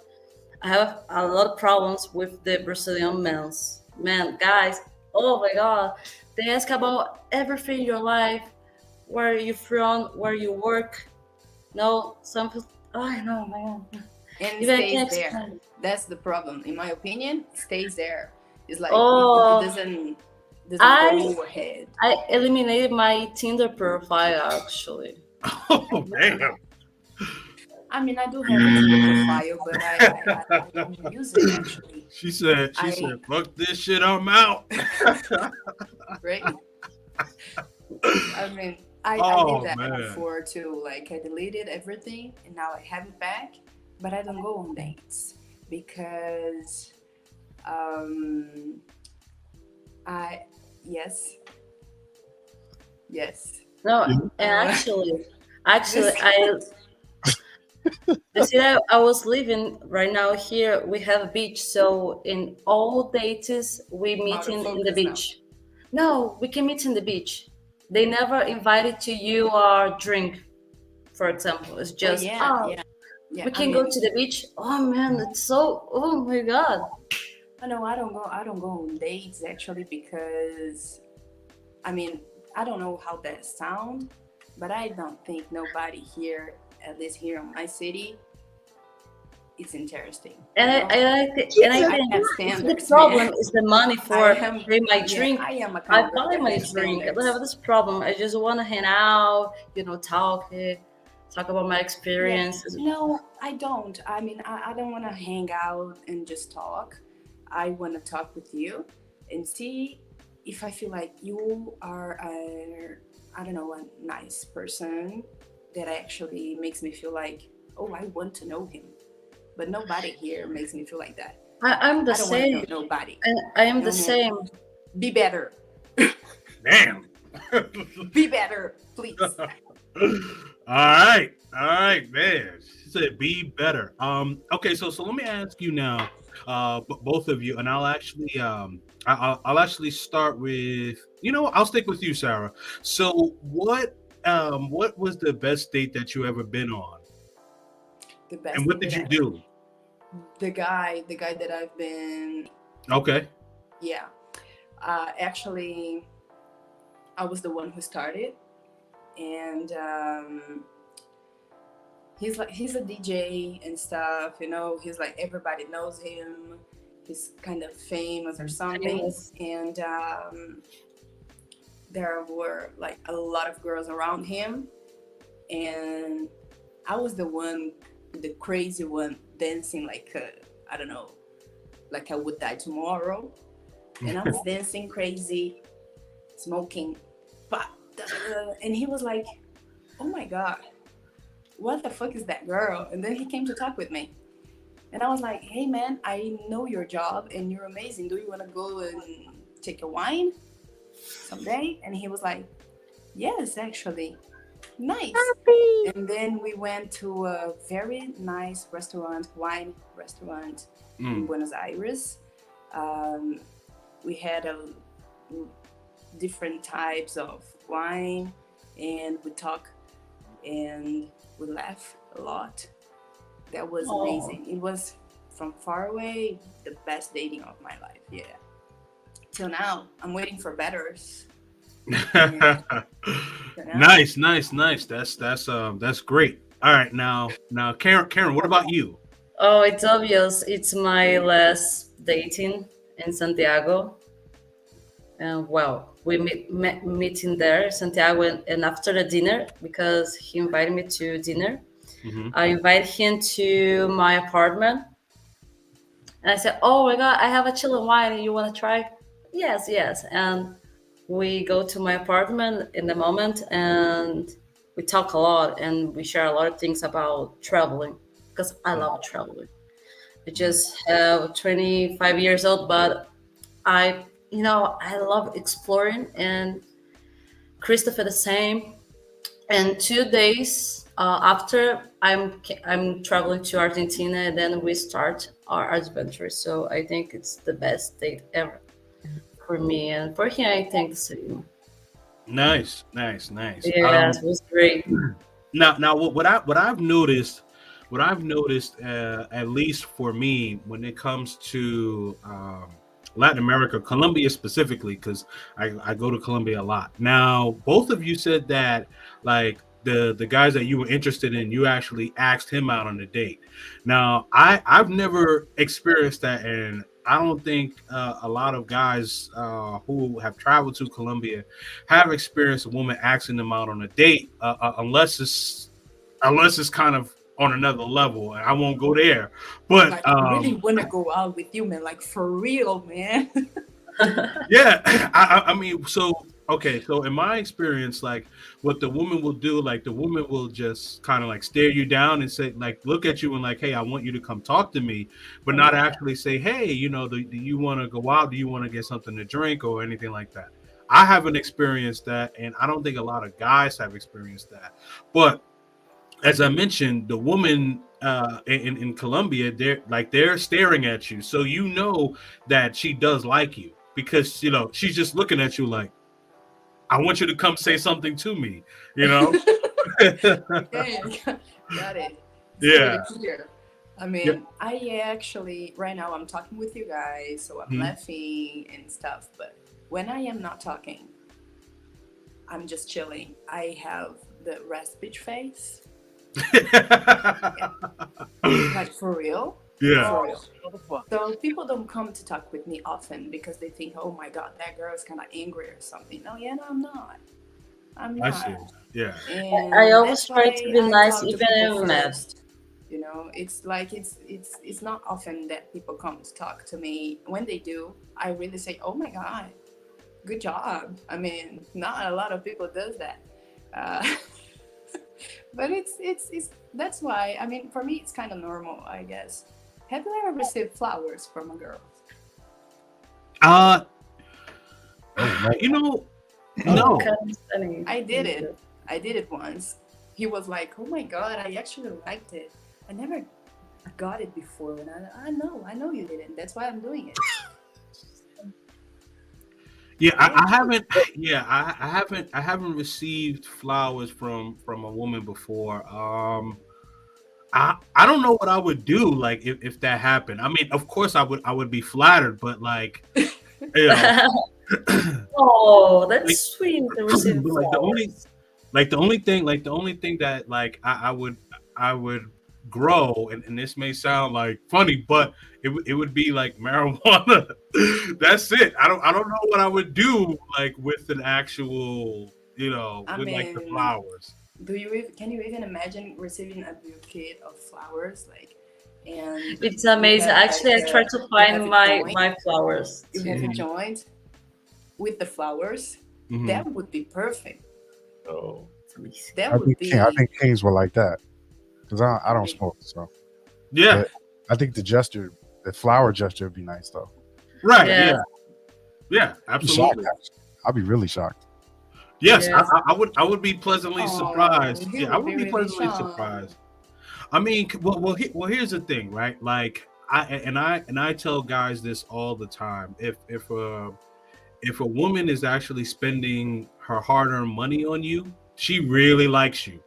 I have a lot of problems with the Brazilian guys. Oh my god, they ask about everything in your life, where are you from, where you work. No, some people, oh no, man. And it Even I stays can't there. explain. That's the problem, in my opinion. It stays there. It's like Oh. it doesn't I- go ahead. I eliminated my Tinder profile actually. Oh man. I mean, I do have a Tinder profile, but I don't use it actually. She said, I- fuck this shit, I'm out. Right? I mean, I Oh, did that man. before too. Like I deleted everything and now I have it back, but I don't go on dates because um I yes yes No, and actually, I you see that I was living right now here. We have a beach, so in all dates we I'm meet out of in the focus now. beach. No, we can meet in the beach. They never invited to you or drink, for example. It's Oh just yeah, yeah, yeah. we I can go mean, to the beach. Oh man, it's so oh my god. I know I don't go on dates actually because I mean I don't know how that sound, but I don't think nobody here, at least here in my city, it's interesting. And You I, know, and I, thi- and I I think have if the standards, problem man. is the money I for am pay my yeah, drink, I am a I kind of girl buy that my has drink. I don't have standards. this problem. I just want to hang out, talk about my Yeah. experiences. No, I don't. I mean, I don't want to hang out and just talk. I want to talk with you and see if I feel like you are I don't know, a nice person that actually makes me feel like, oh, I want to know him. But nobody here makes me feel like that. I'm the I don't want to know same. nobody. I am No, the no. same. Be better. Damn. Be better, please. All right, man. She said be better. Okay, so let me ask you now, both of you, and I'll actually I'll actually start with I'll stick with you, Sarah. So what was the best date that you ever been on, The best and what thing did that you do? the guy that I've been, Okay. yeah. Actually, I was the one who started, and he's a DJ and stuff. You know, he's like everybody knows him. He's kind of famous or something, Famous. and there were like a lot of girls around him, and I was the crazy one, dancing like I don't know, like I would die tomorrow, and I was dancing crazy, smoking, and he was like, "Oh my god, what the fuck is that girl?" And then he came to talk with me, and I was like, "Hey man, I know your job and you're amazing. Do you want to go and take a wine someday?" And he was like, "Yes, actually, nice." And then we went to a very nice restaurant, wine restaurant in Buenos Aires. We had different types of wine, and we talk and we laugh a lot. That was amazing. It was from far away the best dating of my life. Yeah. Till now, I'm waiting for betters. Nice. That's great. All right, now Karen, what about you? Oh, it's obvious. It's my last dating in Santiago. And well, we meeting there, Santiago, and after the dinner, because he invited me to dinner, I invited him to my apartment, and I said, "Oh my god, I have a chili wine. You want to try?" Yes, yes. And we go to my apartment in the moment, and we talk a lot, and we share a lot of things about traveling, because I love traveling. I just have 25 years old, but I love exploring, and Christopher the same. And 2 days after, I'm traveling to Argentina, and then we start our adventure. So I think it's the best date ever for me, and for him, I think the same. Nice. Yes, it was great. Now what I've noticed, at least for me, when it comes to Latin America, Colombia specifically, because I go to Colombia a lot. Now, both of you said that like the guys that you were interested in, you actually asked him out on a date. Now, I've never experienced that, and I don't think a lot of guys who have traveled to Colombia have experienced a woman asking them out on a date, unless it's kind of on another level, and I won't go there. But Like, I really want to go out with you, man. Like, for real, man. yeah, I mean, so Okay, so in my experience, like what the woman will do, like the woman will just kind of like stare you down and say, like, look at you and like, hey, I want you to come talk to me, but not actually say, hey, you know, do you want to go out? Do you want to get something to drink or anything like that? I haven't experienced that, and I don't think a lot of guys have experienced that. But as I mentioned, the woman in Colombia, they're staring at you, so you know that she does like you because you know she's just looking at you like, I want you to come say something to me, you know? Okay, got it. It's Yeah. pretty clear. I mean, I actually, right now I'm talking with you guys, so I'm laughing and stuff, but when I am not talking, I'm just chilling. I have the raspy face. Like for real? Yeah. For real. So people don't come to talk with me often because they think, oh my God, that girl is kind of angry or something. No, yeah, no, I'm not. I'm I not. see. Yeah. And I always that's try why to be I nice talk to even people if mad. first. You know, it's like it's not often that people come to talk to me. When they do, I really say, oh my God, good job. I mean, not a lot of people does that. But it's that's why, I mean, for me it's kind of normal, I guess. Have you ever received flowers from a girl? You know, no. I did it. I did it once. He was like, oh my God, I actually liked it. I never got it before. And I know you didn't. That's why I'm doing it. Yeah, I haven't. Yeah, I haven't received flowers from a woman before. I don't know what I would do like if that happened. I mean, of course I would be flattered, but like, you know, Oh, that's like, sweet. To receive but, like flowers. the only thing that like I would grow, and this may sound like funny, but it would be like marijuana. That's it. I don't know what I would do like with an actual, you know, I with like the mean, flowers. can you even imagine receiving a bouquet of flowers, like, and It's you amazing. have, Actually, like, I try to you find have a my joint, flowers you have too. a joint with the flowers? That would be perfect. Oh, That I would think I be think kings were like that because I don't smoke, so yeah, but I think the flower gesture would be nice though. right. Yeah. Yeah, I'd be shocked, absolutely. actually. I'd be really shocked. Yes, Yes. I would be pleasantly oh, surprised. he Yeah, I would would be be really pleasantly shocked. surprised. I mean, well, here's the thing, right? Like, I tell guys this all the time. If a woman is actually spending her hard-earned money on you, she really likes you.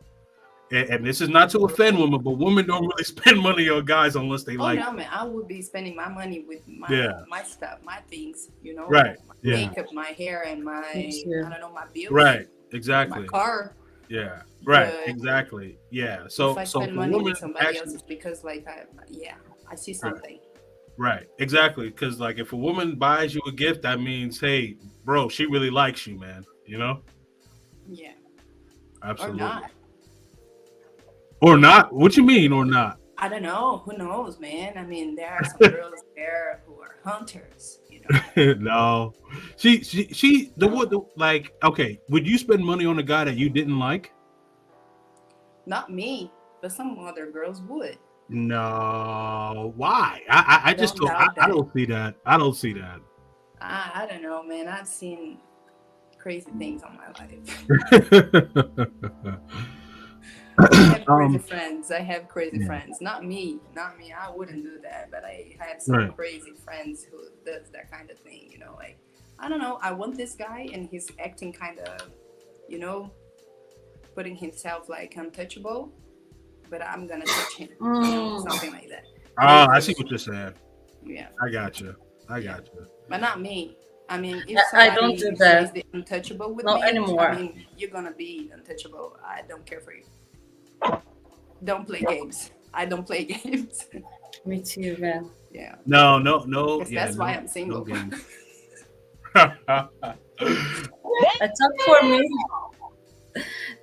And this is not to offend women, but women don't really spend money on guys unless they Oh like. no, man! I would be spending my money with Yeah. my stuff, my things. You know, Right. my Yeah. makeup, my hair, and my Me too. I don't know, my bills, Right. my Exactly. car. Yeah. Right. But Exactly. Yeah. So if I so spend if a money woman with somebody else, actually, it's because like I see something. right, exactly, because like if a woman buys you a gift, that means, hey, bro, she really likes you, man. You know, Yeah, absolutely. or not. Or not? What you mean, or not? I don't know. Who knows, man? I mean, there are some girls there who are hunters. You know. No, like, okay, would you spend money on a guy that you didn't like? Not me, but some other girls would. No, why? I just Don't don't. doubt I that. don't see that. I don't see that. I don't know, man. I've seen crazy things on my life. I have crazy friends. I have crazy friends. Not me. I wouldn't do that. But I have some Right. crazy friends who does that kind of thing. You know, like, I don't know. I want this guy, and he's acting kind of, you know, putting himself like untouchable. But I'm gonna touch him. You know, something like that. I see what you're saying. Yeah, I got you. but not me. I mean, if I somebody don't do that. is the untouchable with Not me, anymore. I mean, you're gonna be untouchable. I don't care for you. Don't play games. I don't play games. Me too, man. Yeah, No. because Yeah, that's no, why I'm single. no games. It took for me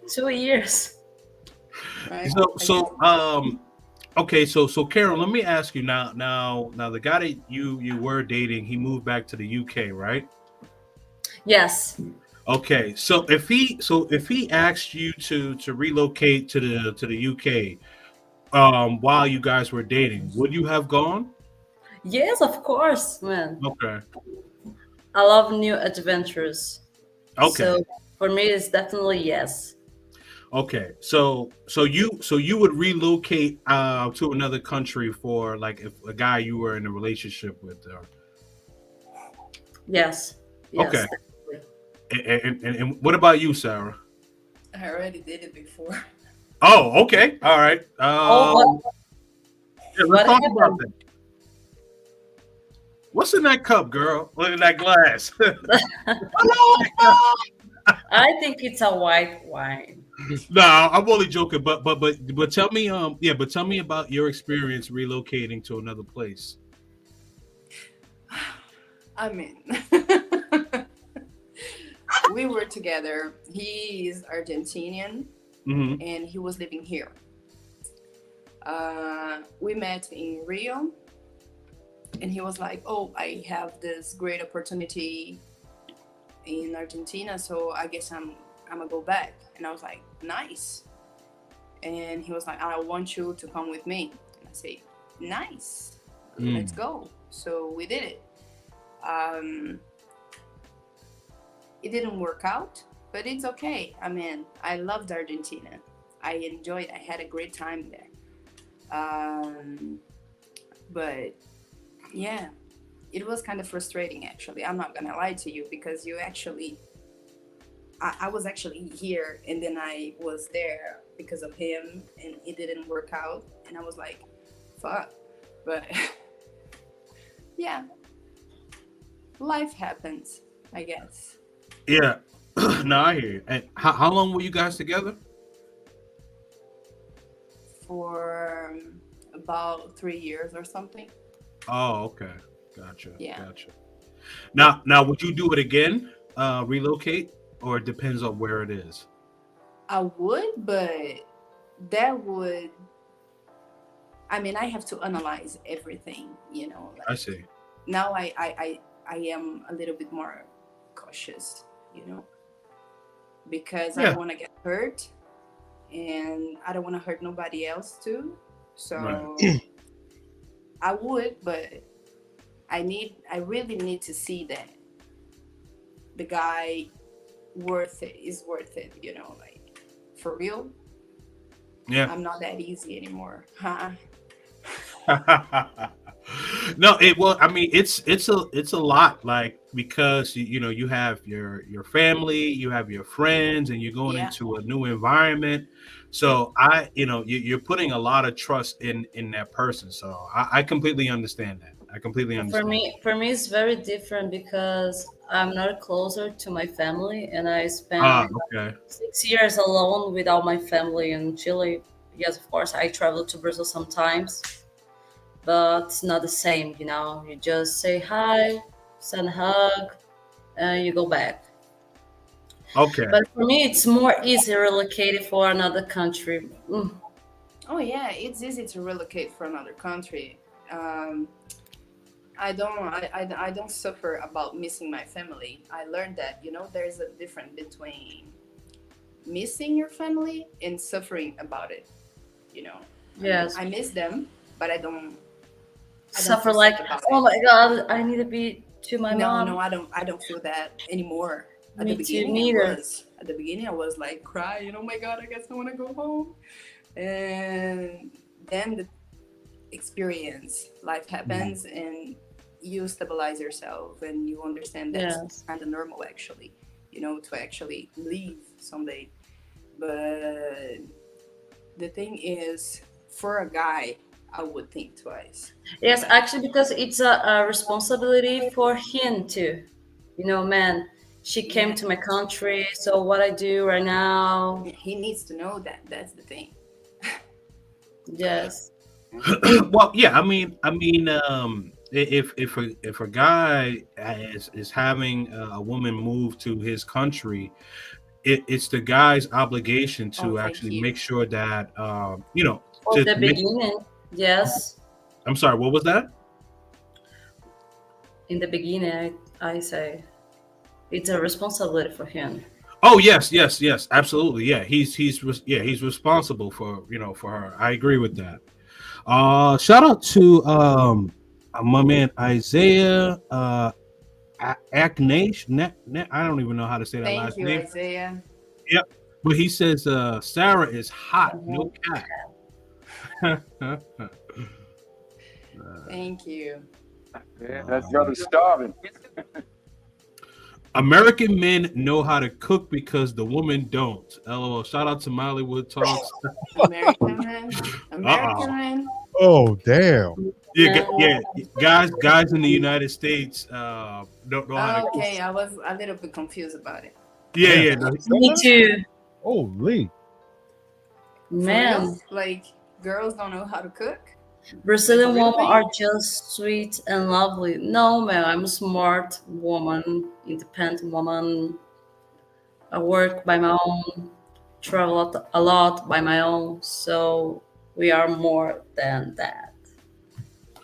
2 years. Right? Okay, so Carol, let me ask you now the guy that you were dating, he moved back to the UK, right? Yes. Okay, so if he asked you to relocate to the UK while you guys were dating, would you have gone? Yes, of course, man. Okay. I love new adventures. Okay. So for me, it's definitely yes. Okay. So you would relocate to another country for like if a guy you were in a relationship with. Yes. Okay. Yes. Definitely. And what about you, Sarah? I already did it before. Oh, okay. All right. Oh, Yeah, let's what talk about happened? that. What's in that cup, girl? Look at that glass. I think it's a white wine. No, I'm only joking. But tell me, but tell me about your experience relocating to another place. I mean, we were together. He is Argentinian Hmm. and he was living here. We met in Rio, and he was like, "Oh, I have this great opportunity in Argentina, so I guess I'm gonna go back." And I was like, "Nice." And he was like, "I want you to come with me." And I say, "Nice, let's go." So we did it. It didn't work out, but it's okay. I mean, I loved Argentina. I enjoyed. I had a great time there. But yeah, it was kind of frustrating actually. I'm not gonna lie to you because I was actually here and then I was there because of him and it didn't work out and I was like, fuck. But yeah, life happens, I guess. Yeah. No, I hear you. And how long were you guys together? For about 3 years or something. Oh, okay. Gotcha. Yeah. Gotcha. Now, would you do it again? Relocate, or it depends on where it is. I would, but that would, I mean, I have to analyze everything, you know. I Like see. now I am a little bit more cautious, you know, because I Yeah. don't want to get hurt and I don't want to hurt nobody else too. So Right. I would, but I really need to see that the guy is worth it, you know, like for real. Yeah. I'm not that easy anymore. Huh? No, it well, I mean, it's a lot, like because you know you have your family, you have your friends, and you're going Yeah. into a new environment. So you're putting a lot of trust in that person. So I completely understand that. I completely understand. For me, it's very different because I'm not closer to my family, and I Ah, spent okay. 6 years alone without my family in Chile. Yes, of course, I travel to Brazil sometimes, but it's not the same. You know, you just say hi, send a hug, and you go back. Okay. But for me, it's more easy relocating for another country. Oh yeah, it's easy to relocate for another country. Um, I don't suffer about missing my family. I learned that, you know, there's a difference between missing your family and suffering about it. You know, Yes, I miss them, but I don't suffer feel like, sad about oh it. my god, I need to be to my No, mom. no, I don't feel that anymore. At the Me too, beginning, neither. I was like crying. Oh my god, I guess I want to go home. And then the experience, life happens, and you stabilize yourself, and you understand that's Yes. kind of normal, actually. You know, to actually leave someday. But the thing is, for a guy, I would think twice. Yes, actually, because it's a responsibility for him too. You know, man, she came to my country, so what I do right now, He needs to know that. That's the thing. yes, Well, yeah, if a guy is having a woman move to his country, it's the guy's obligation Oh, to thank actually you. make sure that from to the make. beginning, yes, I'm sorry, what was that? in the beginning, I say it's a responsibility for him. Oh yes, yes, yes, absolutely. Yeah, he's responsible for for her. I agree with that. Shout out to my man Isaiah Aknash. I don't even know how to say that Thank last you, name. Isaiah. Yep, but he says Sarah is hot, no cap. Thank you. Yeah, that brother's starving. American men know how to cook because the women don't. LOL. Shout out to Mollywood Talks. American man. American man. Oh, damn. Yeah, guys in the United States don't know how to cook. Okay, I was a little bit confused about it. Yeah. No, Me too, Holy. For man. real? Like girls don't know how to cook? Brazilian Really? women are just sweet and lovely. No, man, I'm a smart woman, independent woman. I work by my own, travel a lot by my own. So we are more than that.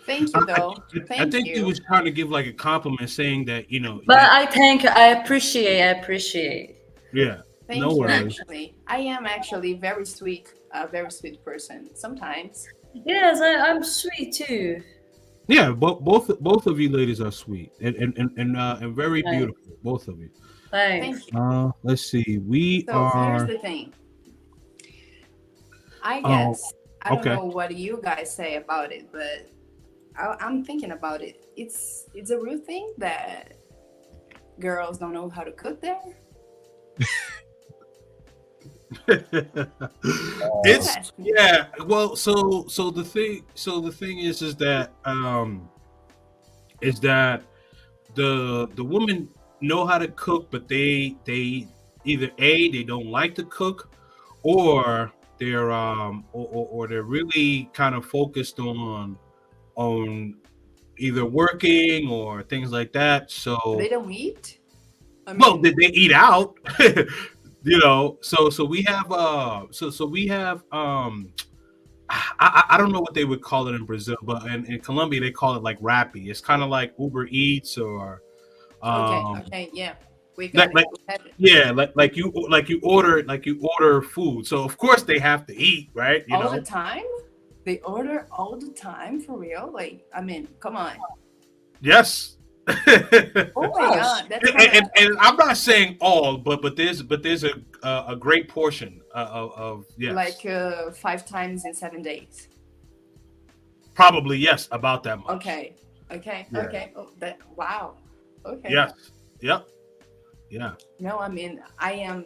Thank you, though. I Thank think he you. was trying to give like a compliment, saying that But that- I think I appreciate. yeah. Thank No you. worries. Actually, I am actually very sweet, a very sweet person. Sometimes. Yes, I'm sweet too. Yeah, both of you ladies are sweet and very Right. beautiful. Both of you. Thanks. Thank you. Let's see. We So here's are. the thing. I Oh, guess I don't okay. know what you guys say about it, but I'm thinking about it. It's a real thing that girls don't know how to cook there. It's Interesting. yeah. Well, so the thing is that the women know how to cook, but they either they don't like to cook, or they're or they're really kind of focused on either working or things like that. So They don't eat. I well, mean, they eat out. So we have so we have I don't know what they would call it in Brazil, but in Colombia they call it like Rappi. It's kind of like Uber Eats or okay, yeah, we got like it. We have it. yeah, like you order food. So of course they have to eat, right? You All know. the time. They order all the time for real. Like, I mean, come on. Yes. Oh my god, that's and I'm not saying all, but there's a great portion of yes, like 5 times in 7 days. probably yes, about that much. Okay. Yeah. Okay. Oh, that wow. Okay. Yes. Yep. Yeah. No, I mean, I am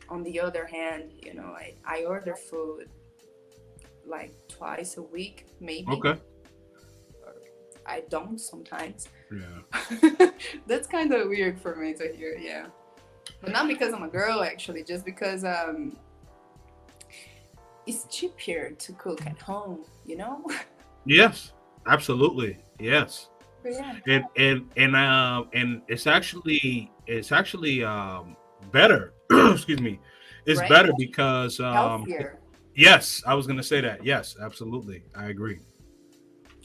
on the other hand, I order food like twice a week, maybe. Okay. I don't sometimes. Yeah. That's kind of weird for me to hear, yeah. But not because I'm a girl, actually, just because it's cheaper to cook at home, you know? Yes. Absolutely. Yes. But yeah. And it's actually better. Excuse me. It's Right? better because Healthier. yes, I was gonna say that. Yes, absolutely. I agree.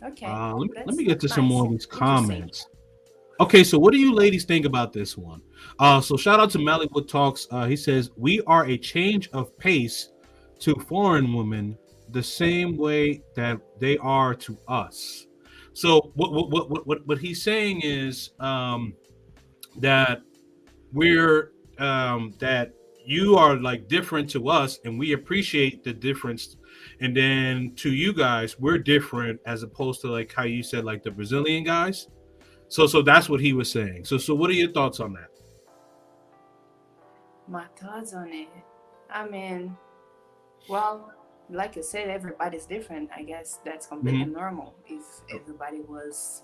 Okay. Let me get to some nice. more of these Interesting. comments. Okay, so what do you ladies think about this one? So shout out to Mollywood Talks. He says we are a change of pace to foreign women, the same way that they are to us. So what he's saying is that we're that you are like different to us, and we appreciate the difference. And then to you guys, we're different, as opposed to like how you said like the Brazilian guys. So that's what he was saying. So what are your thoughts on that? My thoughts on it. I mean, well, like you said, everybody's different. I guess that's completely normal. If everybody was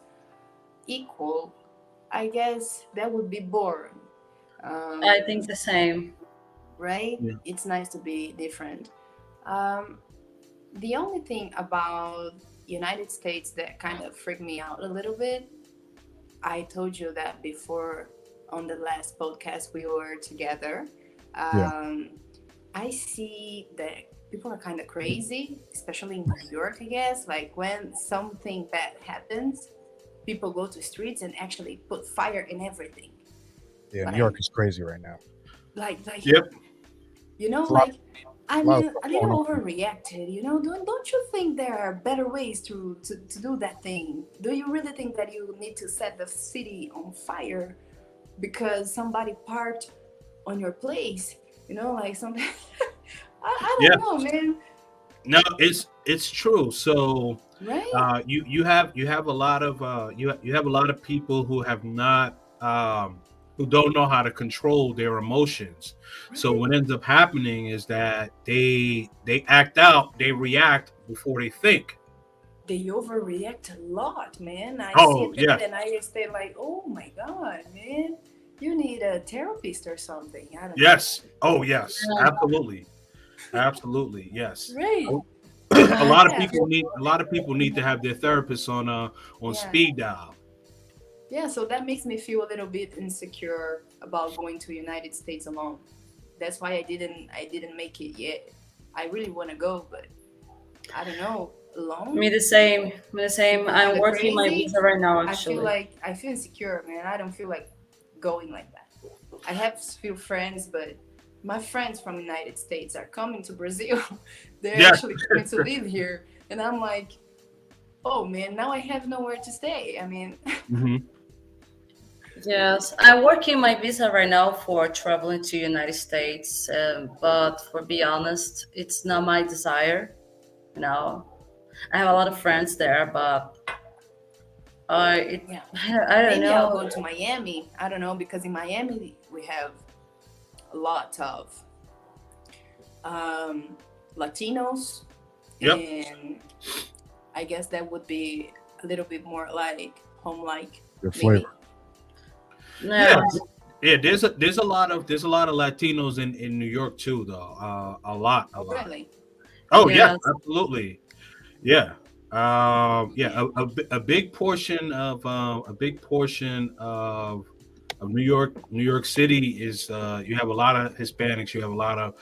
equal, I guess that would be boring. I think the same. Right? Yeah. It's nice to be different. The only thing about United States that kind of freaked me out a little bit, I told you that before on the last podcast we were together. I see that people are kind of crazy, especially in New York, I guess. Like when something bad happens, people go to streets and actually put fire in everything. Yeah, But New York is crazy right now. like Yep. you know, It's a lot- like I lot of mean, stuff a little going on. overreacted. You know, don't you think there are better ways to do that thing? Do you really think that you need to set the city on fire because somebody parked on your place? You know, like something. I Yeah. don't know, man. No, it's true. So Right? you have a lot of you have a lot of people who have not who don't know how to control their emotions. So Right. what ends up happening is that they act out, they react before they think. They overreact a lot, man. I see Oh that yeah, and I stay like, oh my god, man, you need a therapist or something. I don't yes, oh yes, Yeah. absolutely, absolutely, yes. know. Right? A lot of Yeah. people need to have their therapists on Yeah. speed dial. Yeah, so that makes me feel a little bit insecure about going to United States alone. That's why I didn't make it yet. I really want to go, but I don't know, alone. Me the same. Me the same. I'm Kinda working my crazy. visa right now, I feel actually. like I feel insecure, man. I don't feel like going like that. I have few friends, but my friends from United States are coming to Brazil. They're Yes. actually coming to live here, and I'm like, oh man, now I have nowhere to stay. I mean, Mhm. Yes, I'm working my visa right now for traveling to United States, but for be honest, it's not my desire. You know, I have a lot of friends there, but yeah. I don't Maybe I'll know. go to Miami. I don't know because in Miami we have a lot of Latinos, Yep. and I guess that would be a little bit more like home-like. Your Maybe. flavor. Yeah, No, yeah. There's a lot of Latinos in New York too, though. A lot. Oh, really? Oh yeah, yes, absolutely. Yeah. Yeah. A big portion of New York City is you have a lot of Hispanics. You have a lot of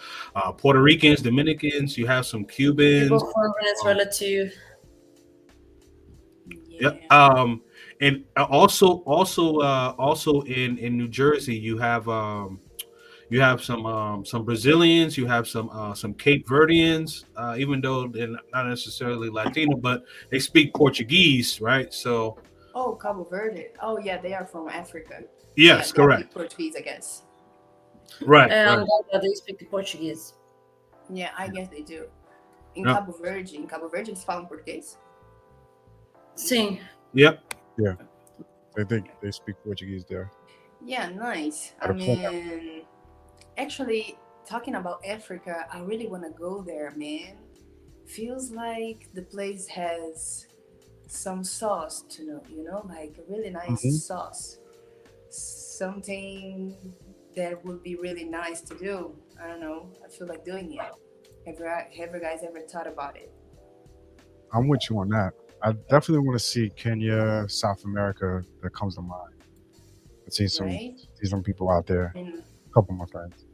Puerto Ricans, Dominicans. You have some Cubans. people from Venezuela too. Yeah. Yeah. And also in New Jersey, you have some Brazilians, you have some Cape Verdeans, even though they're not necessarily Latino, but they speak Portuguese, right? So Oh, Cabo Verde. Oh, yeah, they are from Africa. yes, Yeah, they correct, speak Portuguese, I guess. right, And right. they speak Portuguese. Yeah, I guess they do. Yeah. Em Cabo Verde eles falam português? Sim. Yep. Yeah, they speak Portuguese there. Yeah, nice. I Gotta pull that. mean, actually, talking about Africa, I really want to go there, man. Feels like the place has some sauce to know, like a really nice Mhm. sauce. Something that would be really nice to do. I don't know. I feel like doing it. Have you guys ever thought about it? I'm with you on that. I definitely want to see Kenya, South America. That comes to mind. I see Right? some people out there. And A couple of my friends.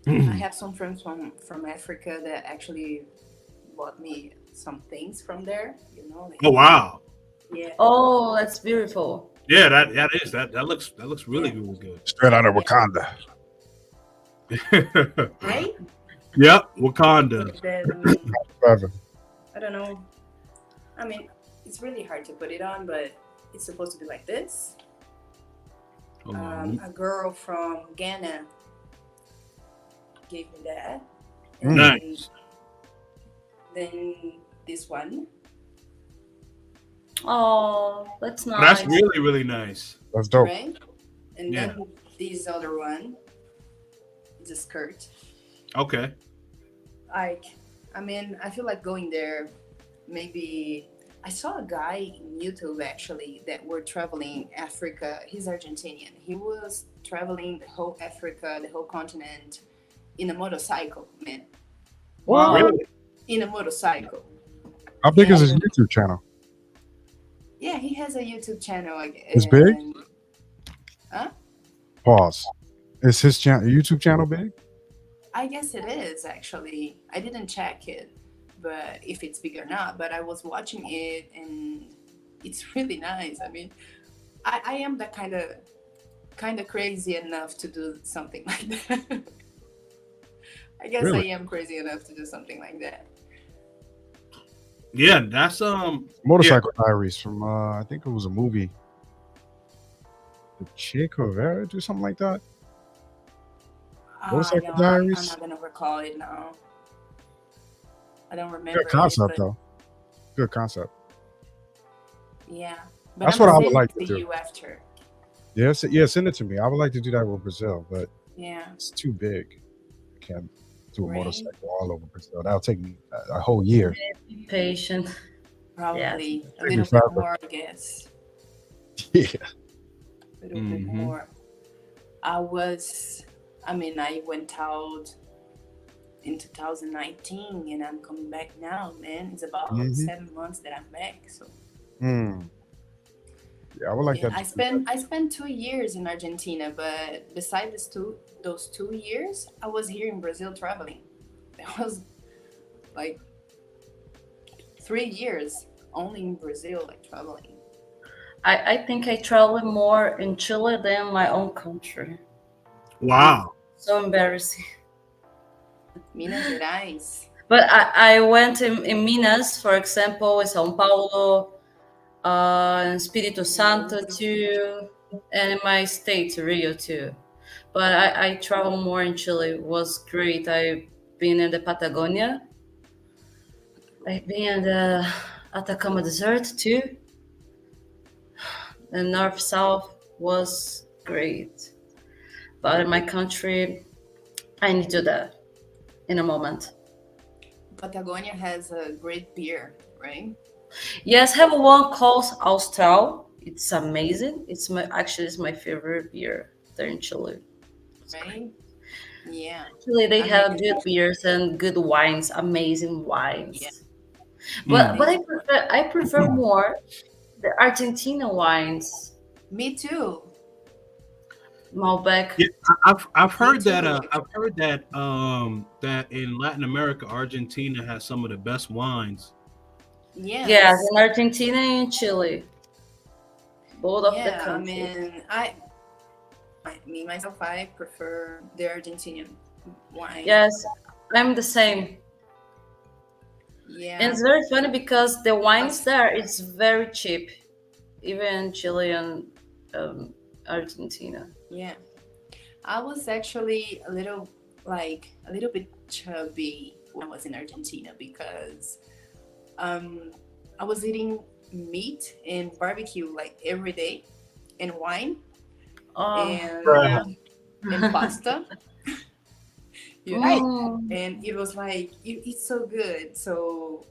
I have some friends from Africa that actually bought me some things from there. Like, Oh wow. yeah. Oh, that's beautiful. Yeah, that looks really really good. Straight out of Wakanda. Right? Yep, Wakanda. Then Forever. I don't know. I mean, it's really hard to put it on, but it's supposed to be like this. Hold on. A girl from Ghana gave me that. Mm. Nice. Then this one. Oh, that's nice. That's really really nice. That's dope. Right? And Yeah. then this other one is a skirt. Okay. Like, I mean, I feel like going there. Maybe I saw a guy in YouTube actually that were traveling Africa. He's Argentinian. He was traveling the whole Africa, the whole continent, in a motorcycle, man. Wow. Really? In a motorcycle. How big is his YouTube channel? Yeah, he has a YouTube channel. It's big? Huh? Pause. Is his YouTube channel big? I guess it is actually. I didn't check it, but if it's big or not. But I was watching it, and it's really nice. I mean, I am that kind kind of crazy enough to do something like that. I guess Really? I am crazy enough to do something like that. Yeah, that's Motorcycle Diaries from I think it was a movie. The Che Guevara do something like that. Motorcycle No, I'm Diaries. not gonna recall it now. I don't remember Good concept it, but though. Good concept. yeah. But That's I'm what I gonna would send like it to to do. you after. Yes, yeah, send it to me. I would like to do that with Brazil, but Yeah. it's too big. I can't do a Right. motorcycle all over Brazil. That'll take me a whole year. Be patient. Probably a Take me little bit forever. more, I guess. Yeah. A little bit Mhm. more. I went out in 2019 and I'm coming back now, man. It's about Mhm. 7 months that I'm back. So Mm. Yeah, I would like yeah, that. I spent 2 years in Argentina, but besides those 2 years, I was here in Brazil traveling. That was like 3 years only in Brazil, like traveling. I think I travel more in Chile than my own country. wow. So embarrassing. Minas Gerais. But I went in Minas, for example, in São Paulo, in Espírito Santo too, and in my state, Rio too. But I travel more in Chile. It was great. I've been in the Patagonia. I've been in the Atacama Desert too. The north south was great. But in my country, I need to do that in a moment. Patagonia has a great beer, right? Yes, have one called Austral. It's amazing. It's my favorite beer there in Chile. Right? Yeah. Chile, they have Amazing. good beers and good wines, amazing wines. Yeah. But I prefer more the Argentina wines. Me too. Malbec. Yeah, I've heard that too. that in Latin America, Argentina has some of the best wines. Yes. Yes, in Argentina and Chile. Both of the Yeah, I countries. mean, me myself, I prefer the Argentinian wine. Yes, I'm the same. Yeah. And it's very funny because the wines there it's very cheap, even Chile and Argentina. Yeah. I was actually a little bit chubby when I was in Argentina because I was eating meat and barbecue like every day and wine Oh, and pasta. You know? mm. And it was like it's so good. So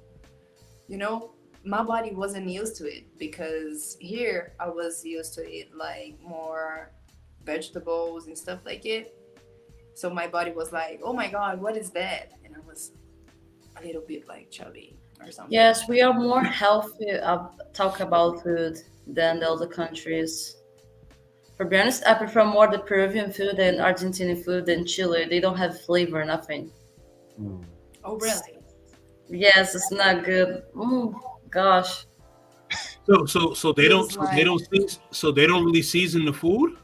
my body wasn't used to it because here I was used to it like more vegetables and stuff like it. So my body was like, oh my god, what is that? And I was a little bit like chubby or something. Yes, we are more healthy. Talk about food than the other countries. For be honest, I prefer more the Peruvian food and Argentinian food than Chile. They don't have flavor, nothing. Mm. Oh really? Yes, it's not good. Gosh. So they don't really season the food.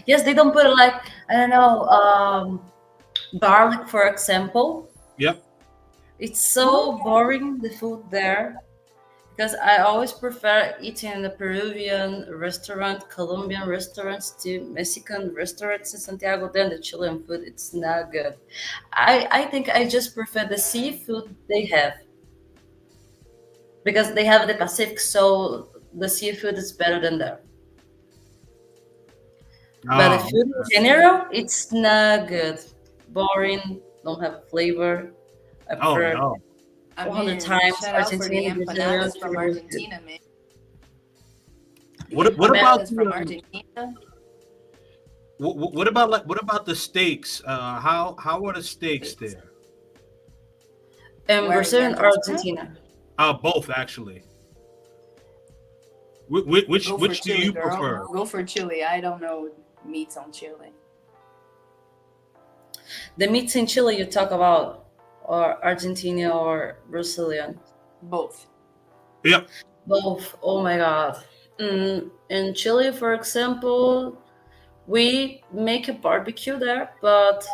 Yes, they don't put like I don't know garlic, for example. Yep. It's so boring the food there because I always prefer eating in the Peruvian restaurant, Colombian restaurants, to Mexican restaurants in Santiago than the Chilean food. It's not good. I think I just prefer the seafood they have because they have the Pacific, so the seafood is better than there. But the Oh, food in general, it's not good. Boring, don't have flavor. I oh prefer no. I 100 times shout out for the Argentinian empanadas Brazilian from food. Argentina, man. What Empanadas about from Argentina? what about the steaks? How are the steaks there? In Where Brazil in and Argentina? Argentina. Both actually. Which Go for do Chile, you girl. prefer? Go for Chile. I don't know meats on Chile. The meats in Chile you talk about, or Argentina or Brazilian? Both. Yep. Both. Oh my God. In Chile, for example, We make a barbecue there, but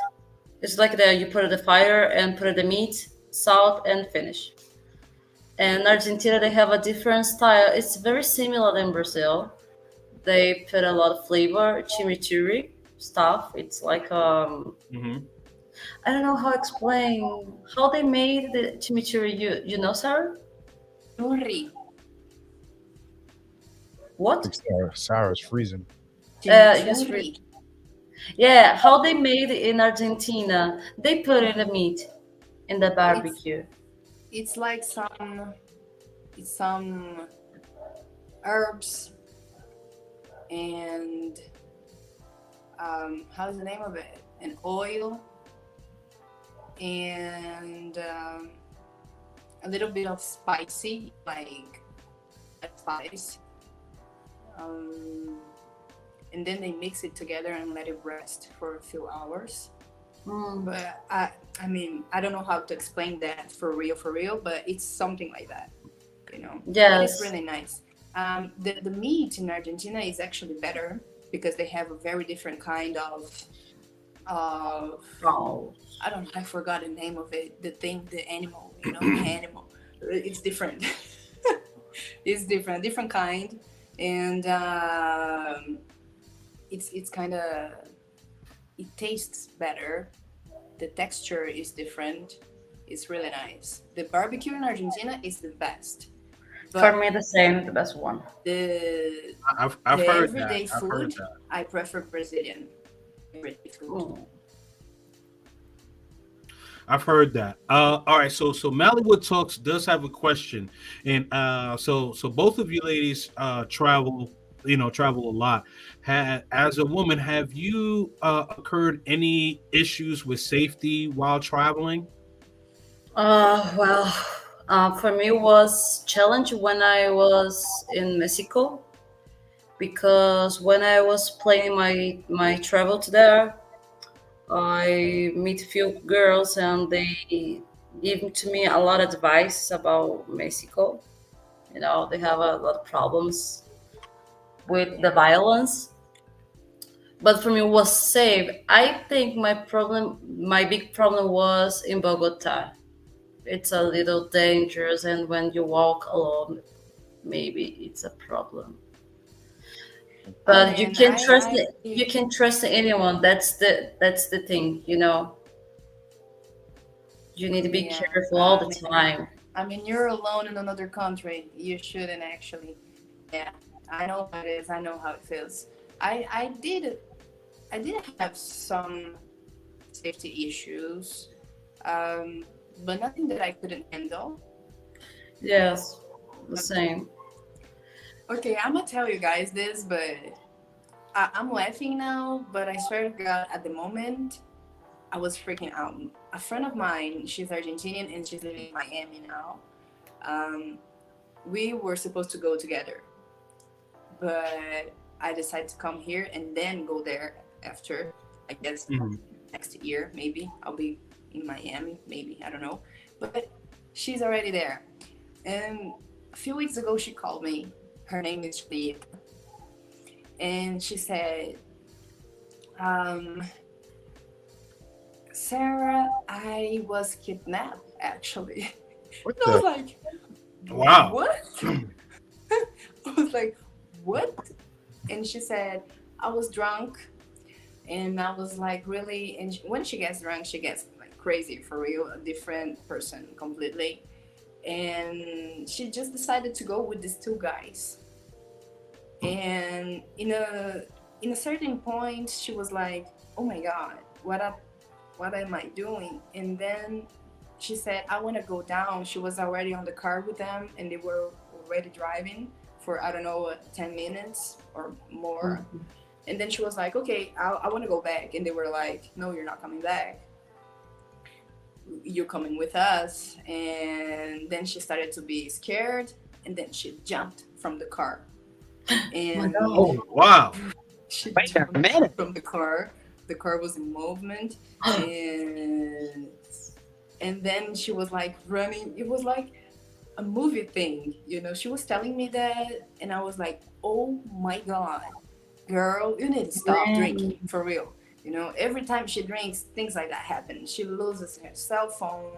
it's like that you put it the fire and put the meat, salt, and finish. And Argentina, they have a different style. It's very similar than Brazil. They put a lot of flavor, chimichurri stuff. It's like Mhm. I don't know how to explain how they made the chimichurri. You know, Sarah? Churri. What? Sarah's freezing. Yes, Chimichurri. yeah. How they made it in Argentina? They put in the meat in the barbecue. It's like some herbs and how's the name of it? And oil and a little bit of spicy, like a spice. And then they mix it together and let it rest for a few hours. Mm. But I mean, I don't know how to explain that for real, but it's something like that, you know. But Yes. it's really nice. The meat in Argentina is actually better because they have a very different kind of Oh. I don't know, I forgot the name of it. The animal, you know, the animal. It's different. It's different kind, and it's kind of it tastes better. The texture is different. It's really nice. The barbecue in Argentina is the best. For me, the same, the best one. The I've the heard that. everyday I've heard food, that. I prefer Brazilian everyday food. Mm. I've heard that. All right, so Mallywood Talks does have a question, and so both of you ladies travel, travel a lot. As a woman, have you occurred any issues with safety while traveling? Well, for me it was challenge when I was in Mexico because when I was planning my travel to there, I meet few girls and they give to me a lot of advice about Mexico. You know, they have a lot of problems with the violence, but for me it was safe. I think my big problem was in Bogota. It's a little dangerous, and when you walk alone, maybe it's a problem. Oh But you man, can trust I you can trust anyone. That's the thing, you know. You need to be yeah. careful all the time. I mean, you're alone in another country. You shouldn't actually. Yeah, I know how it is. I know how it feels. I did have some safety issues, but nothing that I couldn't handle. Yes, the same. Okay, I'm gonna tell you guys this, but I'm laughing now. But I swear to God, at the moment, I was freaking out. A friend of mine, she's Argentinian and she's living in Miami now. Um, we were supposed to go together, but I decided to come here and then go there after. I guess Mhm. next year, maybe I'll be in Miami. Maybe I don't know, but she's already there. And a few weeks ago, she called me. Her name is Julieta, and she said, um, "Sarah, I was kidnapped. Actually." What I was the? like, Wow. "What?" I was like, "What?" And she said, "I was drunk." And I was like, really? And when she gets drunk, she gets like crazy for real, a different person completely. And she just decided to go with these two guys. And in a certain point, she was like, "Oh my God, what am I doing?" And then she said, "I want to go down." She was already on the car with them, and they were already driving for I don't know 10 minutes or more. And then she was like, "Okay, I want to go back." And they were like, "No, you're not coming back. You're coming with us." And then she started to be scared. And then she jumped from the car. And Oh, wow. she Wait a jumped minute. from the car. The car was in movement. And then she was like running. It was like a movie thing. She was telling me that. And I was like, "Oh my God." girl, you need to stop Man. drinking for real. You know, every time she drinks, things like that happen. She loses her cell phone.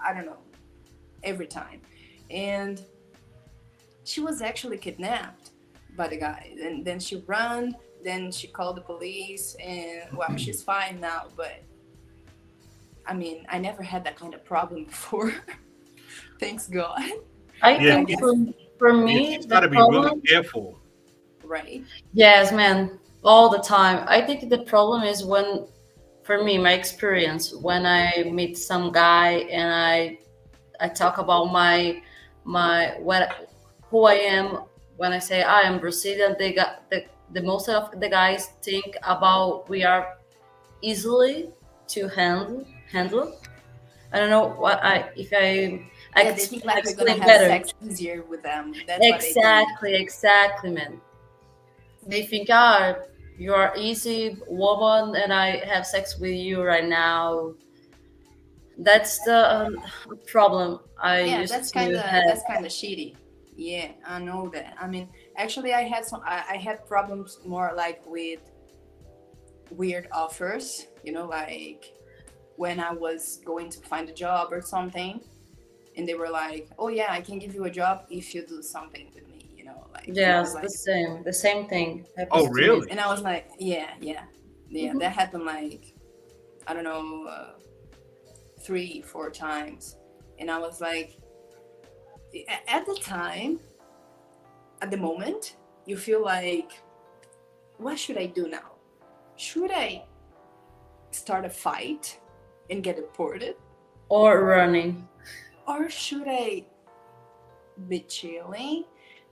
I don't know, every time. And she was actually kidnapped by the guy. And then she ran, then she called the police, and well, she's fine now. But I mean, I never had that kind of problem before. Thanks God. I Yeah, think for Yeah, me, she's the got to be problem, really careful. Right. yes, man, all the time. I think the problem is when, for me, my experience, when I meet some guy and I talk about who I am. When I say I am Brazilian, they got the most of the guys think about we are easily to handle. I don't know what I if I Yeah, they think like we're gonna explain have better. sex easier with them. That's what they think. Exactly, man. They think, you are easy woman, and I have sex with you right now. That's the problem I Yeah, used to have. that's kind of shitty. Yeah, I know that. I mean, actually, I had problems more like with weird offers. You know, like when I was going to find a job or something, and they were like, "Oh yeah, I can give you a job if you do something with me." You know, like, and I was Yes, like, the same thing Oh, happens to me. really? and I was like, yeah, yeah, yeah. Mhm. That happened like, I don't know, 3, 4 times, and I was like, at the time, at the moment, you feel like, what should I do now? Should I start a fight and get deported, Or running. or should I be chilling?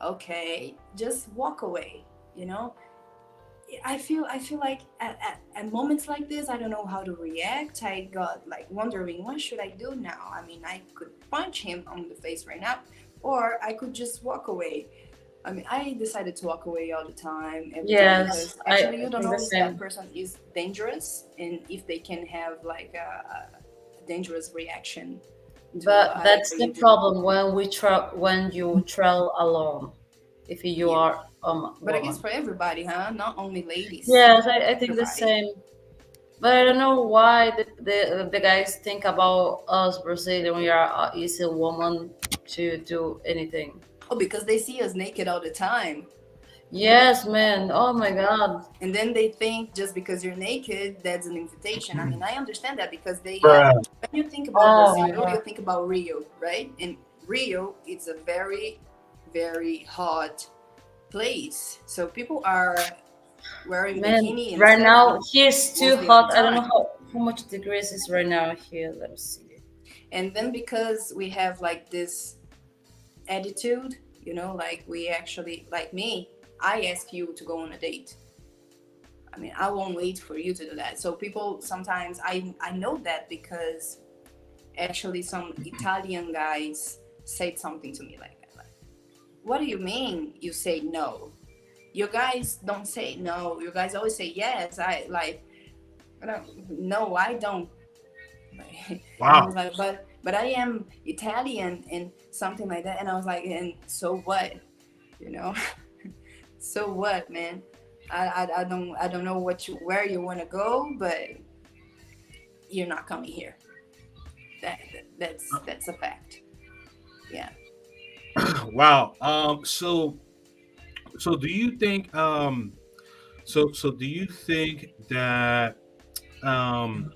Okay, just walk away. You know, I feel like at moments like this, I don't know how to react. I got like wondering, what should I do now? I mean, I could punch him on the face right now, or I could just walk away. I mean, I decided to walk away all the time, every time, Yes, because I actually you don't think know the if that same. person is dangerous and if they can have like a dangerous reaction to But that's whatever the you do. problem when you travel alone. If you Yeah. are But I woman. guess for everybody, huh? Not only ladies. Yes, I think the Everybody. same. But I don't know why the guys think about us Brazilian. We are easy woman to do anything. Oh, because they see us naked all the time. Yes, man. Oh my God. And then they think just because you're naked, that's an invitation. I mean, I understand that because Bruh. when you think about Oh my Brazil, you God. think about Rio, right? And Rio, it's a very, very hot place. So people are wearing Man, bikini and right stuff now here's too mostly all hot. the I don't know time. how much degrees is right now here. Let me see. And then because we have like this attitude, you know, like we actually, like me, I ask you to go on a date. I mean, I won't wait for you to do that. So people sometimes, I know that because actually some Italian guys said something to me like that. Like, what do you mean you say no? You guys don't say no. You guys always say yes. I like, no, I don't. And I was Wow. like, but I am Italian and something like that. And I was like, and so what? You know, so what, man? I don't know where you want to go, but you're not coming here. That's a fact. Yeah. Wow. So do you think so do you think that um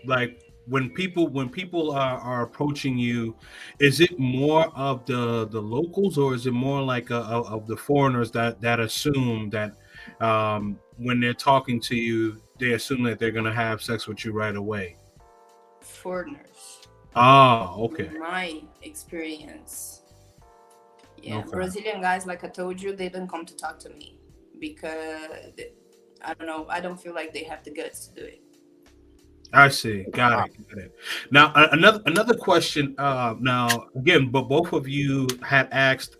like when people are approaching you, is it more of the locals, or is it more like of the foreigners that assume that when they're talking to you, they assume that they're gonna have sex with you right away? Foreigners. Ah, okay. My experience. Yeah, Okay. Brazilian guys, like I told you, they don't come to talk to me because I don't know. I don't feel like they have the guts to do it. I see. Got it. Now, another question. Now, again, but both of you had asked,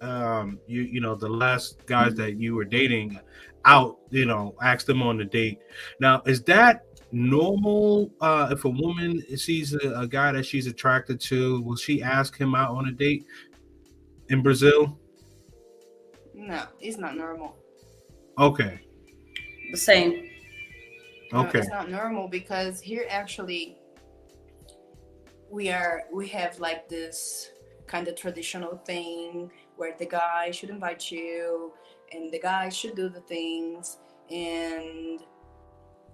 you know, the last guys that you were dating out, you know, asked them on the date. Now, is that normal? If a woman sees a guy that she's attracted to, will she ask him out on a date in Brazil? No, it's not normal. Okay. The same. No, Okay. it's not normal because here actually we have like this kind of traditional thing where the guy should invite you and the guy should do the things, and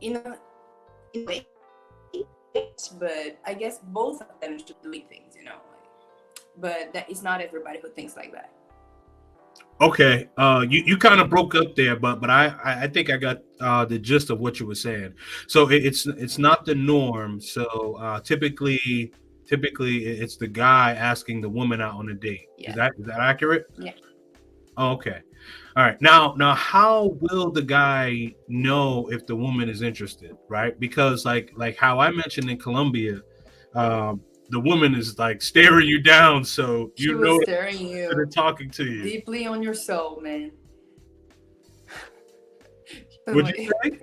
you know, in a way, yes, but I guess both of them should do things, you know, like, but that is not everybody who thinks like that. Okay. You kind of broke up there, but I think I got the gist of what you were saying. So it's not the norm. So typically it's the guy asking the woman out on a date. Yeah. Is that accurate? Yeah. Okay. All right. Now how will the guy know if the woman is interested, right? Because like how I mentioned in Colombia, the woman is like staring you down, so She you was know staring that they're you talking to you. deeply on your soul, man. Would you say?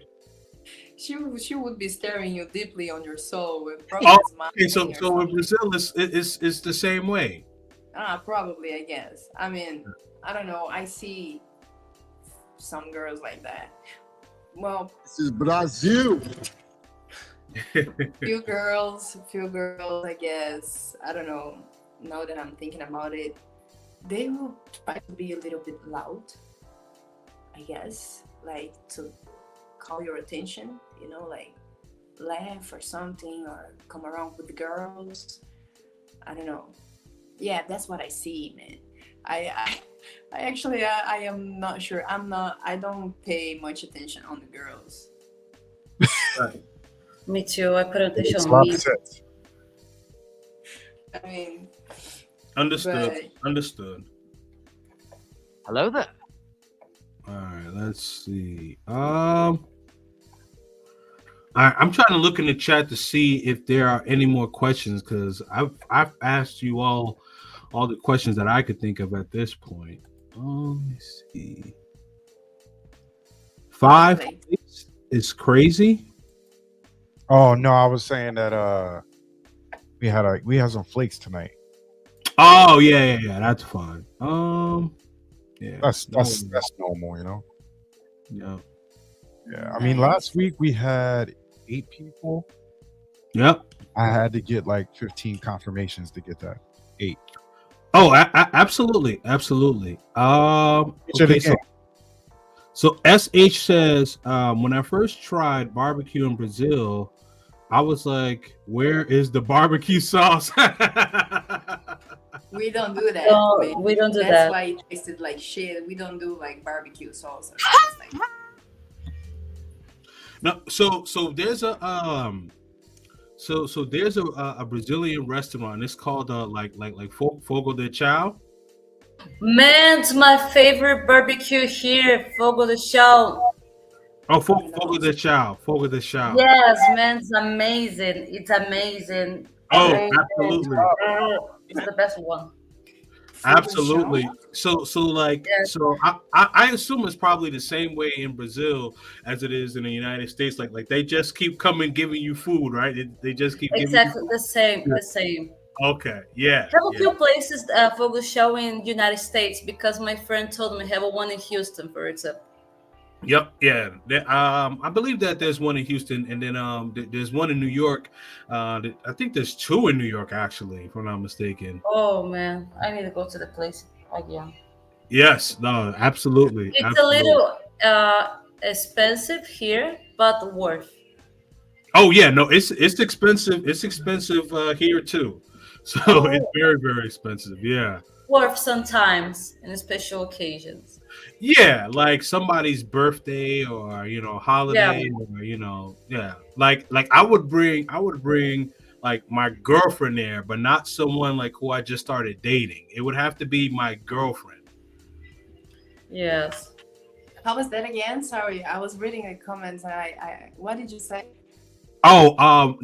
She would be staring you deeply on your soul with Oh, probably okay, so smiling or so in something. Brazil it's the same way. Probably, I guess. I mean, I don't know. I see some girls like that. Well, This is Brazil. few girls, I guess. I don't know. Now that I'm thinking about it, they will try to be a little bit loud, I guess, like to call your attention, you know, like laugh or something, or come around with the girls. I don't know. Yeah, that's what I see, man. I actually I am not sure. I don't pay much attention on the girls. Right. Me too. I put attention It's on not me. set. I mean, Understood. but Understood. Hello there. All right, let's see. I'm trying to look in the chat to see if there are any more questions, because I've asked you all the questions that I could think of at this point. Let me see. 5 Really? is crazy. Oh no, I was saying that we had some flakes tonight. Oh yeah, that's fine. Yeah, That's normal, you know. yeah, Yeah, I mean, last week we had 8 people. yep. I had to get like 15 confirmations to get that 8. Oh, absolutely. Okay, so SH says, when I first tried barbecue in Brazil, I was like, where is the barbecue sauce? we don't do that. No, man. we don't do That's that. why it tasted like shit. We don't do like barbecue sauce or something. No, so there's a so there's a Brazilian restaurant. It's called like Fogo de Chao. Man, it's my favorite barbecue here, Fogo de Chão. Oh, Fogo de Chao. Fogo de Chao. Yes, man, it's amazing. It's amazing. Oh, Amazing. absolutely. It's the best one. Absolutely. So like, Yes. so I assume it's probably the same way in Brazil as it is in the United States. Like they just keep coming giving you food, right? They just keep Exactly giving the same. Yeah. The same. you. Okay, yeah. Have a yeah. few places Fogo Show in United States, because my friend told me have a one in Houston, for example. Yep, yeah. I believe that there's one in Houston, and then there's one in New York. I think there's 2 in New York, actually, if I'm not mistaken. Oh man, I need to go to the place again. Yes, no, absolutely. It's absolutely. a little expensive here, but worth. Oh yeah, no, it's expensive. It's expensive here too. So it's very, very expensive. Yeah. Worth sometimes in special occasions. Yeah, like somebody's birthday or holiday or yeah. Like I would bring like my girlfriend there, but not someone like who I just started dating. It would have to be my girlfriend. Yes. How was that again? Sorry, I was reading the comments. I what did you say? Oh,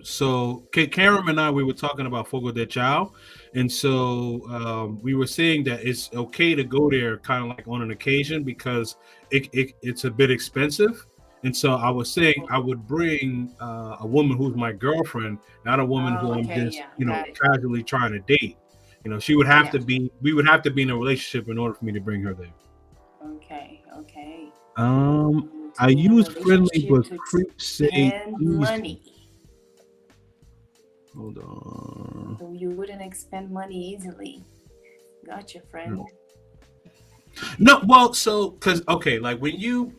so Karen and I, we were talking about Fogo de Chao, and so we were saying that it's okay to go there kind of like on an occasion because it's a bit expensive. And so I was saying I would bring a woman who's my girlfriend, not a woman who I'm okay, just, yeah, got it. casually trying to date. She would have Yeah. to be, we would have to be in a relationship in order for me to bring her there. Okay, Okay. I To be in a use friendly, relationship but to creep say spend easy. money. Hold on. So you wouldn't expend money easily. Gotcha, friend. No, well, so because okay, like when you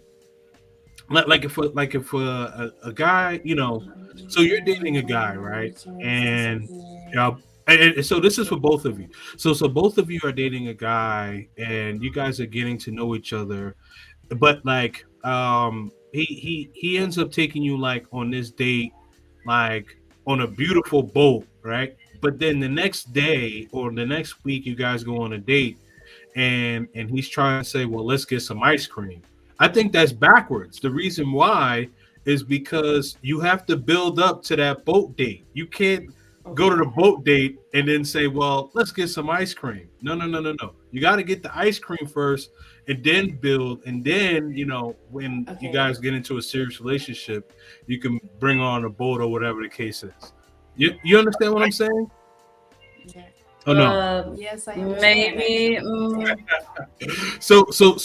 like if a guy, you know, so you're dating a guy, right? And and so this is for both of you. So both of you are dating a guy, and you guys are getting to know each other, but like he ends up taking you like on this date, like on a beautiful boat, right? But then the next day or the next week, you guys go on a date, and he's trying to say, well, let's get some ice cream. I think that's backwards. The reason why is because you have to build up to that boat date. You can't go to the boat date and then say, well, let's get some ice cream. No. You got to get the ice cream first and then build. And then, you know, when you guys get into a serious relationship, you can bring on a boat or whatever the case is. You understand what I'm saying? Yeah. Oh no. Yes, I understand. Maybe. So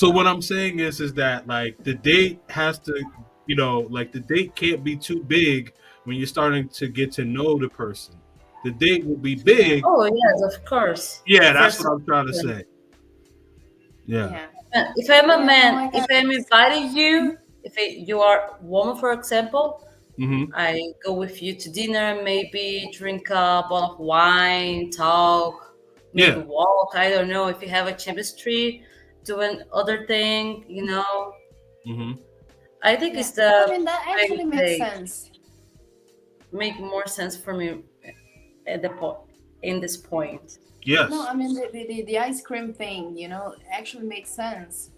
what I'm saying is that like the date has to, you know, like the date can't be too big when you're starting to get to know the person. The date will be big. Oh yes, of course. Yeah, that's what I'm trying to say. Yeah. If I'm a Yeah, man, no, I if got I'm inviting you, you are a woman, for example, I go with you to dinner, maybe drink a bottle of wine, talk, maybe walk. I don't know if you have a chemistry, doing other thing, you know. I think it's the I mean, that actually makes sense. Make more sense for me at the point in this point. Yes. No, I mean the ice cream thing, you know, actually makes sense.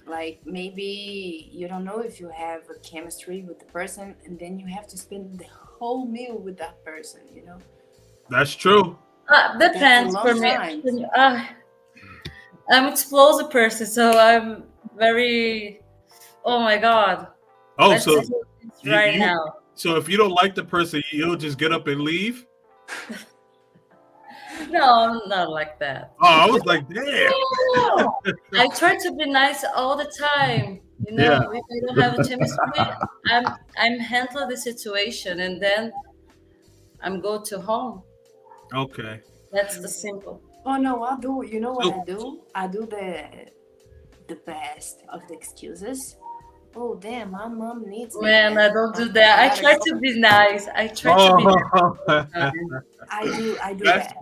Like maybe you don't know if you have a chemistry with the person, and then you have to spend the whole meal with that person, you know. That's true. Depends for me. I'm an explosive person, so I'm very. Oh my god. Oh, Let's so do this right now. So if you don't like the person, you'll just get up and leave? No, I'm not like that. Oh, I was like, damn. I try to be nice all the time. You know, if I don't have a chemistry, I'm handling the situation, and then I'm go to home. Okay. That's the simple. Oh no, I do. You know what I do? I do the best of the excuses. Oh damn, my mom needs me. Man, I don't do that. I try to be nice. I try to be nice. I do that.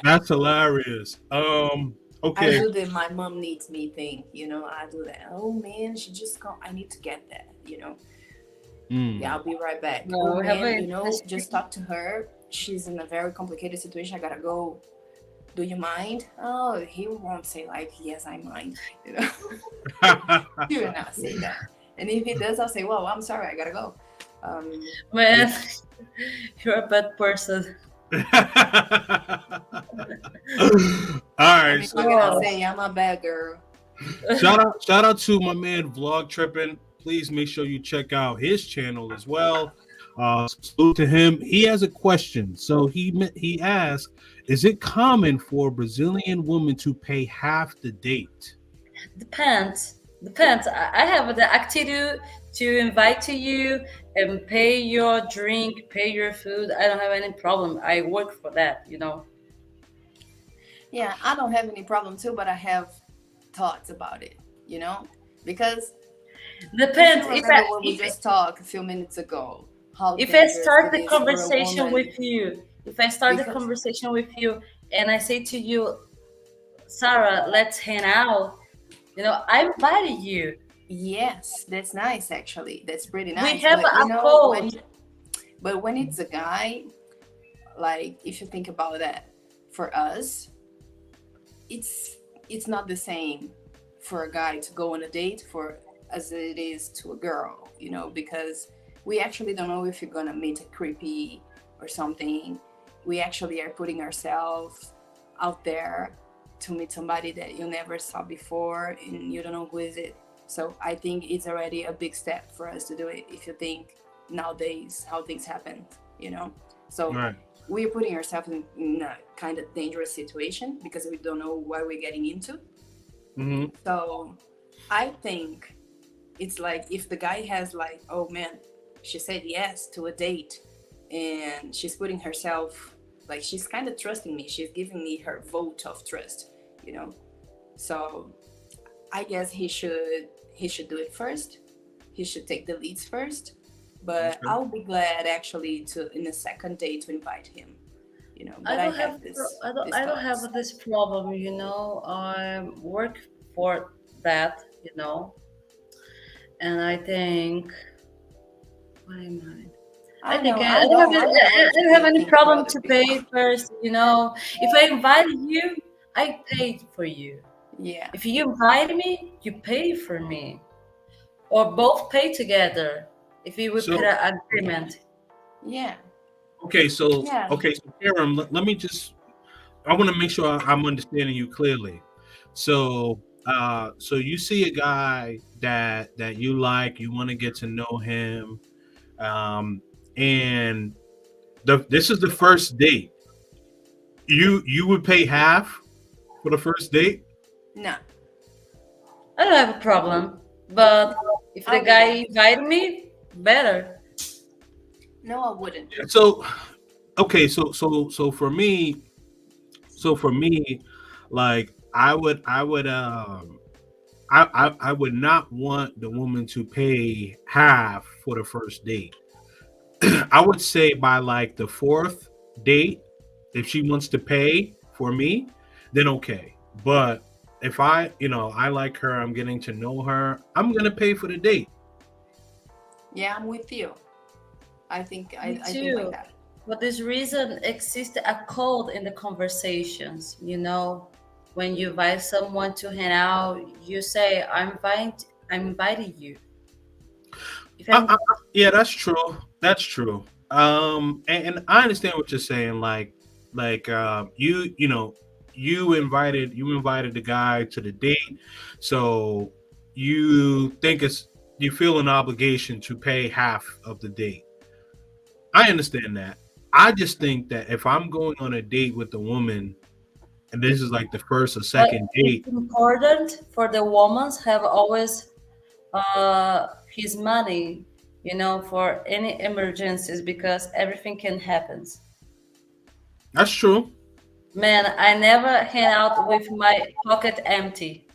That's hilarious. Okay. I do the my mom needs me thing, you know. I do that. Oh man, she just come. I need to get that, you know. Yeah, I'll be right back. No, oh man, you know, just talk to her. She's in a very complicated situation. I gotta go. Do you mind? Oh, he won't say like, yes, I mind. You know, he will not say that. And if he does, I'll say, well, I'm sorry, I gotta go. Man, you're a bad person. All right, so I say I'm a bad girl. Shout out to my man Vlog Tripping. Please make sure you check out his channel as well. Salute to him. He has a question. So he asked, is it common for a Brazilian woman to pay half the date? Depends. I have the activity to invite to you and pay your drink, pay your food. I don't have any problem. I work for that, you know. Yeah, I don't have any problem too, but I have thoughts about it, you know, because depends. If we just talked a few minutes ago. If I start the conversation with you, and I say to you, Sarah, let's hang out, you know, I invited you. Yes, that's nice. Actually, that's pretty nice. We have a code. But when it's a guy, like if you think about that, for us, it's not the same for a guy to go on a date as it is to a girl, you know, because we actually don't know if you're gonna meet a creepy or something. We actually are putting ourselves out there to meet somebody that you never saw before and you don't know who is it. So I think it's already a big step for us to do it if you think nowadays how things happen, you know. So we're putting ourselves in a kind of dangerous situation because we don't know what we're getting into. So I think it's like if the guy has like, oh man, she said yes to a date and she's putting herself, like she's kind of trusting me. She's giving me her vote of trust, you know. So I guess he should do it first. He should take the leads first. But Okay. I'll be glad actually to in the second date to invite him, you know. But I I don't have have this I don't this I don't thoughts. have this problem, you know. I work for that, you know, and I think what am I? I think know, I I don't have don't any, I don't I like to don't have pay any things for problem other to people. pay first, you know. If I invite you, I paid for you. Yeah. If you invite me, you pay for me, or both pay together. If we would put So an agreement. Yeah. okay, so Yeah. Karen, let me just. I want to make sure I'm understanding you clearly. So, so you see a guy that you like, you want to get to know him, and this is the first date. You would pay half for the first date. No. I don't have a problem, but if the I'll be guy there. invite me, better. No, I wouldn't. So, okay, so for me, like I would not want the woman to pay half for the first date. I would say by like the fourth date, if she wants to pay for me, then okay. But if I like her, I'm getting to know her, I'm gonna pay for the date. Yeah, I'm with you. I think Me I think too. like that. For this reason, exists a code in the conversations. You know, when you invite someone to hang out, you say, I'm inviting you." If I'm, Yeah, that's true. That's true. And I understand what you're saying. You invited the guy to the date, so you feel an obligation to pay half of the date. I understand that. I just think that if I'm going on a date with a woman and this is like the first or but second it's date, important for the women have always his money, you know, for any emergencies because everything can happen. that's true. Man, I never hang out with my pocket empty.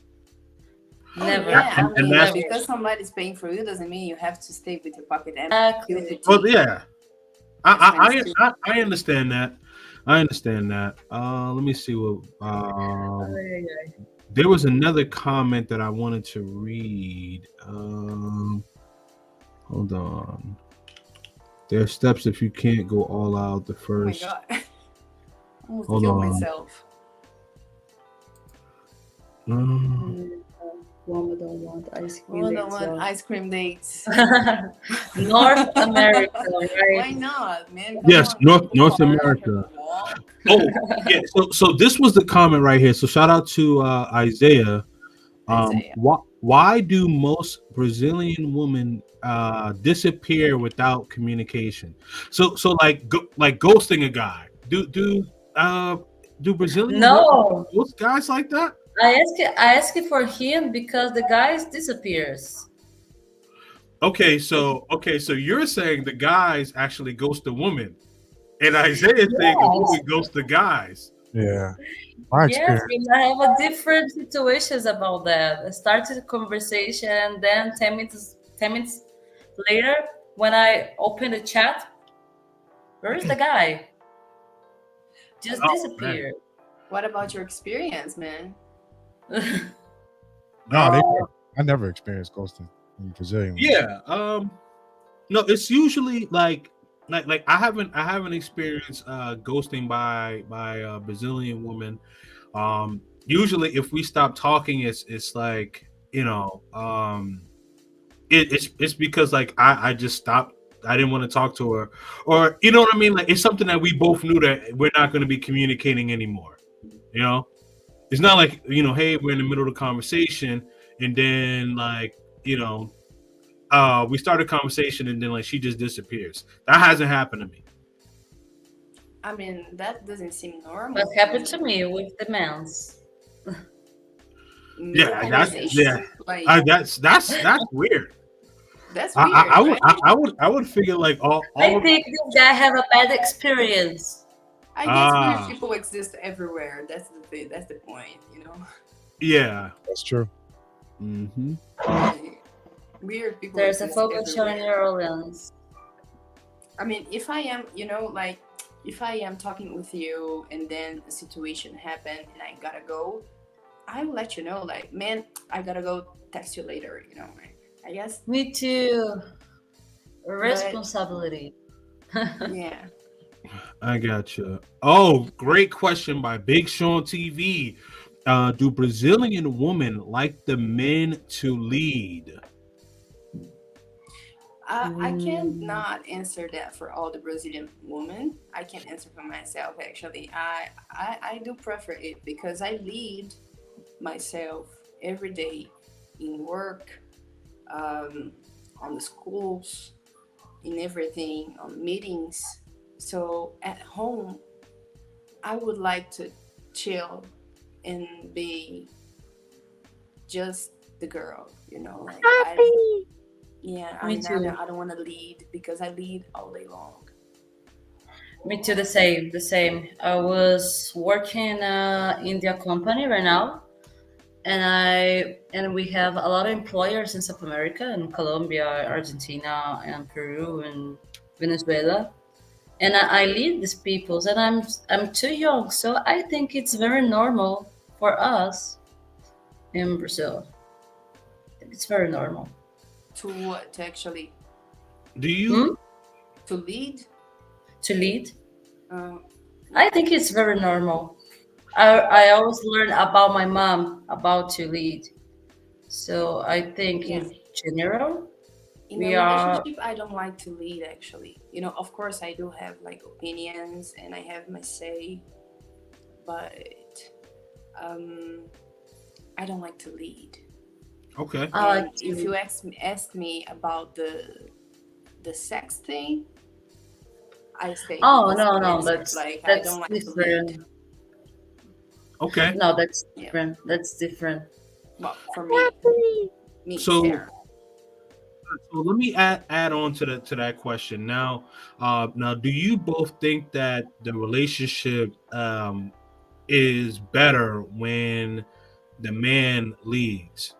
Oh Never, yeah, I And mean, that's never. because somebody's paying for you doesn't mean you have to stay with your pocket empty. Spill the Exactly. well, tea. yeah. That's kind of stupid. I understand that. I understand that. Let me see what. Ay, There was another comment that I wanted to read. Hold on. There are steps if you can't go all out the Oh my first. god. I almost Hold killed on. myself. Women don't want ice cream. Oh, the dates, one so- ice cream dates. North America, Why right? not, man? Come Yes, on, North go to the park America. and walk. Oh, yeah. So this was the comment right here. So shout out to Isaiah. Isaiah. Why do most Brazilian women disappear without communication? So like ghosting a guy. Do Brazilian women No, ghost guys like that? I ask it for him because the guy disappears. Okay, so you're saying the guys actually ghost the woman, and Isaiah saying the woman ghosts the guys. Yeah. My Yes, experience. but I have a different situations about that. I started a conversation, then 10 minutes later, when I open the chat, where is the guy? Just Oh, man. disappeared. What about your experience, man? No, I never experienced ghosting in Brazilian. Yeah. No, it's usually like I haven't experienced ghosting by a Brazilian woman. Usually if we stop talking, it's like, it's because like I just stopped. I didn't want to talk to her, or you know what I mean. Like it's something that we both knew that we're not going to be communicating anymore. You know, it's not like hey, we're in the middle of the conversation, and then like we start a conversation, and then like she just disappears. That hasn't happened to me. I mean, that doesn't seem normal. What happened to me with the men's? Yeah, that's mechanization. Like that's weird. that's I, weird, I, I would right? I would figure like all I of think this guy have a bad experience. I guess weird ah people exist everywhere. That's the thing. That's the point, you know. yeah. That's true. Mm-hmm. Like, weird people There's a exist Fogo show in everywhere. New Orleans. I mean, if I am, you know, like if I am talking with you and then a situation happened and I gotta go, I will let you know. Like, man, I gotta go. Text you later. You know, I guess. Me too. Responsibility. Yeah. I gotcha. Oh, great question by Big Sean TV. Do Brazilian women like the men to lead? I cannot answer that for all the Brazilian women. I can answer for myself. Actually, I do prefer it because I lead myself every day in work, on the schools, in everything, on meetings. So at home, I would like to chill and be just the girl, you know. Like Me too. I don't want to lead because I lead all day long. Me too. The same. The same. I was working in the company right now, and we have a lot of employers in South America, in Colombia, Argentina, and Peru, and Venezuela. And I lead these peoples, and I'm too young, so I think it's very normal for us in Brazil. I think it's very normal. To what? To actually Do you to lead? To lead. Uh, I think it's very normal. I always learn about my mom about to lead. So I think Yeah. in general, in we a are. relationship, I don't like to lead actually. You know, of course, I do have like opinions and I have my say, but I don't like to lead. okay? I And like if to. you ask me about the sex thing, I stay Oh with no, the no, answer. that's Like I that's don't like to lead. different. Okay. No, that's Yeah. different. That's different. Well, for me, So Sarah. So let me add on to that question now. Now, do you both think that the relationship is better when the man leads?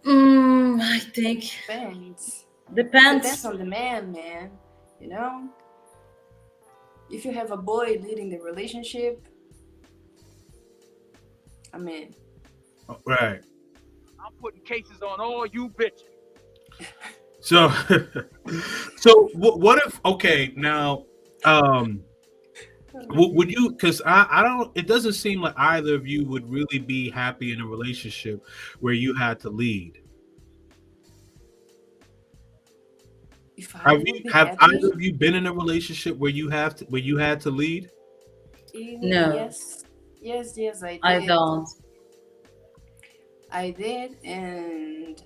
I think Depends. Depends depends. on the man. You know, if you have a boy leading the relationship, I mean, Right. I'm putting cases on all you bitches. So, so what if? Okay, now, would you? Because I don't. It doesn't seem like either of you would really be happy in a relationship where you had to lead. if I Have would you be have either happy, of you been in a relationship where you had to lead? No, yes, I I did. don't. I did, and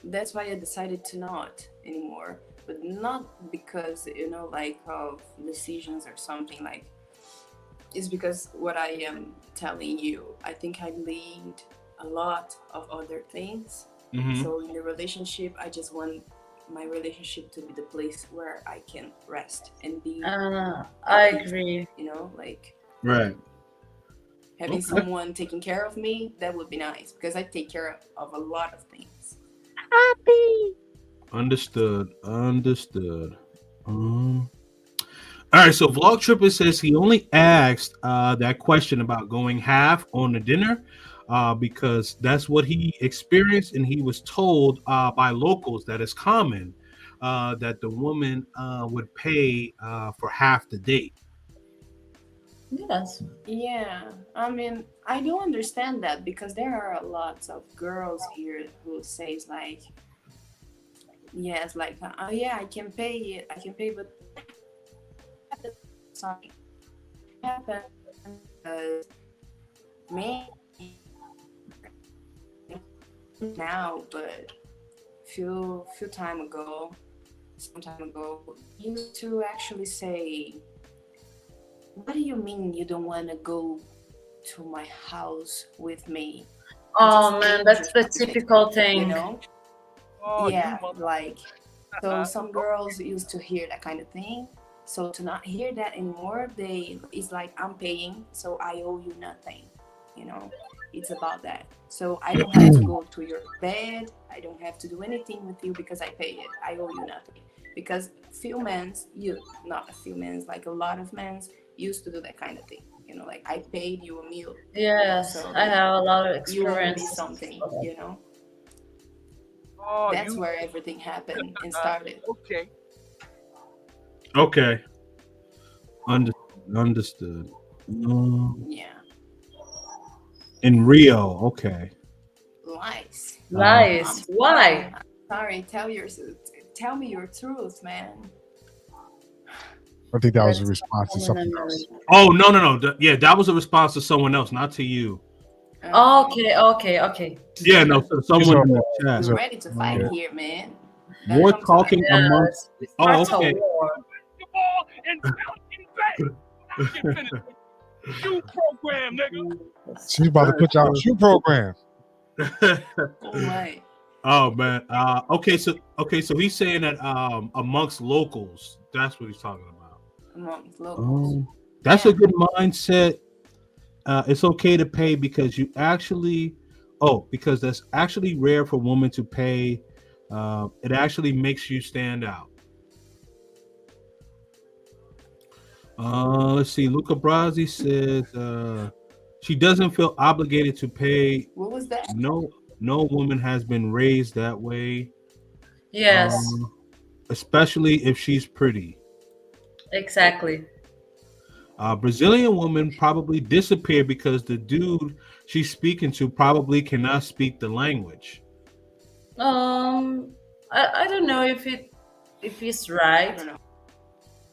that's why I decided to not anymore. But not because, you know, like of decisions or something. Like it's because what I am telling you. I think I lead a lot of other things. Mm-hmm. So in the relationship, I just want my relationship to be the place where I can rest and be I happy. agree. You know, like Right. having Okay. someone taking care of me, that would be nice because I take care of a lot of things. Understood. All right. So Vlog Tripper says he only asked that question about going half on the dinner because that's what he experienced, and he was told by locals that it's common that the woman would pay for half the date. Yes. Yeah, I mean, I do understand that because there are lots of girls here who says like, yes, like, oh yeah, I can pay it, but something happened because me now, but few time ago, some time ago, used to actually say, what do you mean you don't want to go to my house with me. Oh man, that's the Dangerous, typical you thing. know? Oh, Yeah, you mother- like, so some girls used to hear that kind of thing. So to not hear that anymore, it's like, I'm paying, so I owe you nothing. You know, it's about that. So I don't have to go to your bed. I don't have to do anything with you because I pay it. I owe you nothing. Because not a few men's, like a lot of men's used to do that kind of thing. You know, like, I paid you a meal. Yes, So I have a lot of you owe me experience. something, you know? Oh, That's you where everything happened and started. okay? Okay. Understood. Yeah. In Rio, okay. Lies. Lies. Why? I'm sorry. Tell me your truth, man. I think that was a Let's response to talk something about else. it. Oh no. Yeah, that was a response to someone else, not to you. Okay. Yeah, no, so someone in the chat. We're ready to fight Yeah. here, man. More Don't come to talking us. amongst. Oh, That's a okay. war. The ball and bouncing back. I get finished with you program, nigga. She's about to put you on a shoe program. Oh my. Oh man. Okay, so he's saying that amongst locals, that's what he's talking about. Amongst locals. That's Yeah. a good mindset. It's okay to pay because because that's actually rare for women to pay. It actually makes you stand out. Let's see. Luca Brasi says she doesn't feel obligated to pay. What was that? No woman has been raised that way. Yes, Especially if she's pretty. exactly. Brazilian woman probably disappeared because the dude she's speaking to probably cannot speak the language. I don't know if it's right. I don't know.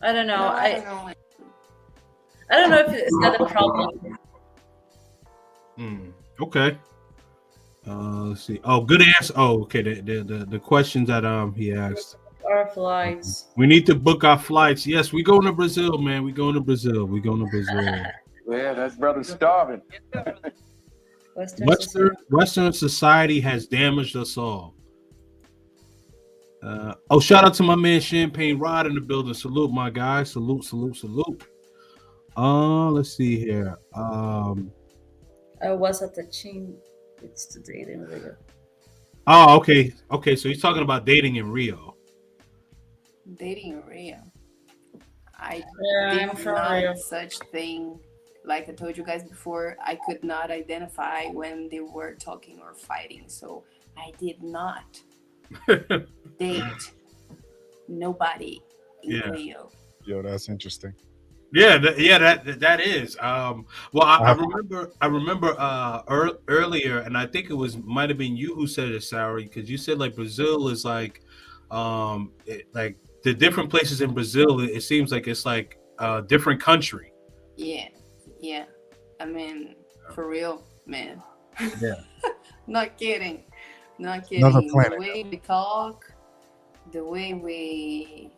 I don't know. No, I don't I know. I don't know if it's not a problem. Okay. Let's see. Oh, good answer. Oh, okay. The questions that he asked. Our flights. We need to book our flights. Yes, we going to Brazil, man. We going to Brazil. Yeah, that brother's starving. Western society has damaged us all. Shout out to my man Champagne Rod in the building. Salute, my guy. Salute. Let's see here. I was at the chin. It's the dating Rio. Oh, okay. So he's talking about dating in Rio. Dating in Rio. I I'm did from not Rio. such thing. Like I told you guys before, I could not identify when they were talking or fighting. So I did not date nobody in Rio. Yo, that's interesting. Yeah, that is. Well, I remember earlier, and I think might have been you who said it, Sarah, because you said like Brazil is like like the different places in Brazil. It seems like it's like a different country. Yeah. I mean, for real, man. Yeah. Not kidding. Another planet. The way we talk, the way we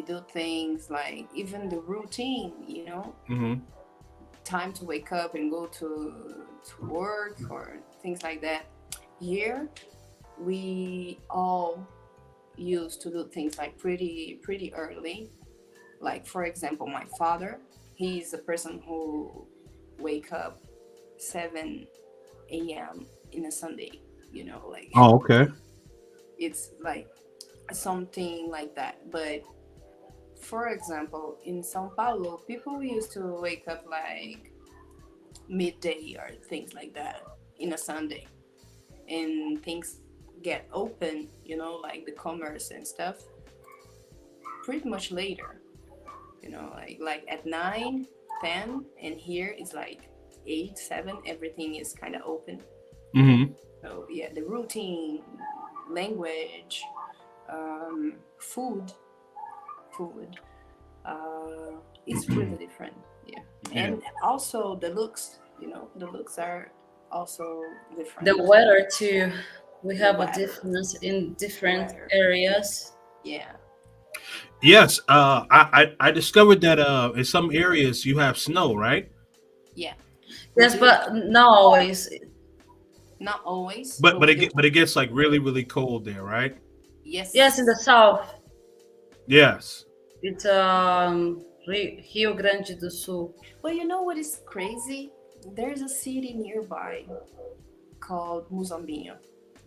do things, like even the routine, you know, time to wake up and go to work or things like that. Here, we all used to do things like pretty early. Like, for example, my father, he's a person who wake up 7 a.m. in a Sunday, you know, like. Oh, okay. It's like something like that. But for example, in Sao Paulo, people used to wake up like midday or things like that in a Sunday, and things get open, you know, like the commerce and stuff, pretty much later, you know, like at 9, 10, and here it's like 8, 7, everything is kind of open. So yeah, the routine, language, food is really different. Yeah. And also the looks, you know, the looks are also different. The weather too. We have a weather. difference in different Weather. areas. Yeah. Yes. I discovered that in some areas you have snow, right? Yeah. Yes, but not always. Not always. But it gets like really really cold there, right? Yes. Yes, in the south. Yes. It's Rio Grande do Sul. But you know what is crazy? There's a city nearby called Muzambinho.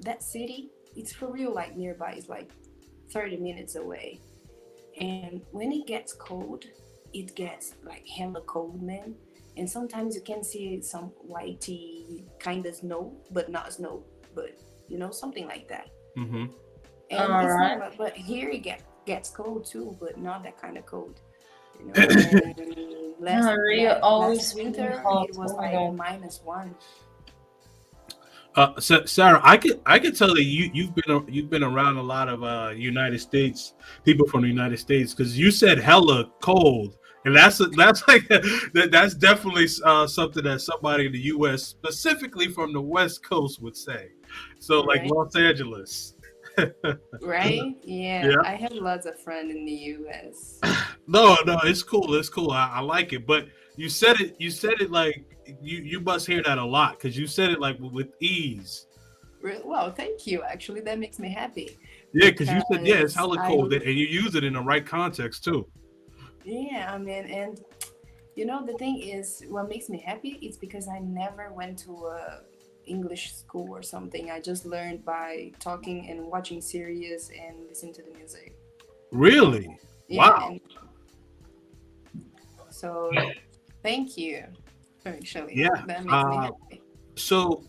That city, it's for real like nearby. It's like 30 minutes away. And when it gets cold, it gets like hella cold, man. And sometimes you can see some whitey kind of snow, but not snow, but you know, something like that. Mm-hmm. And All it's right. not, but here it gets cold too, but not that kind of cold. You know, and Rio always last winter hot. it was Oh my like God. -1. So Sarah, I could tell that you've been around a lot of United States people from the United States, because you said hella cold, and that's like that's definitely something that somebody in the U.S. specifically from the West Coast would say. So like Right. Los Angeles. Right? Yeah, Yeah. I have lots of friends in the US. No, it's cool. It's cool. I like it. But you said it like you must hear that a lot, because you said it like with ease. Well, thank you. Actually, that makes me happy. Yeah, because you said it's Because hella cold, and you use it in the right context too. Yeah, I mean, and you know, the thing is, what makes me happy is because I never went to a English school or something. I just learned by talking and watching series and listening to the music. Really? Yeah, Wow. and so thank you. Actually, Yeah. that makes me happy. So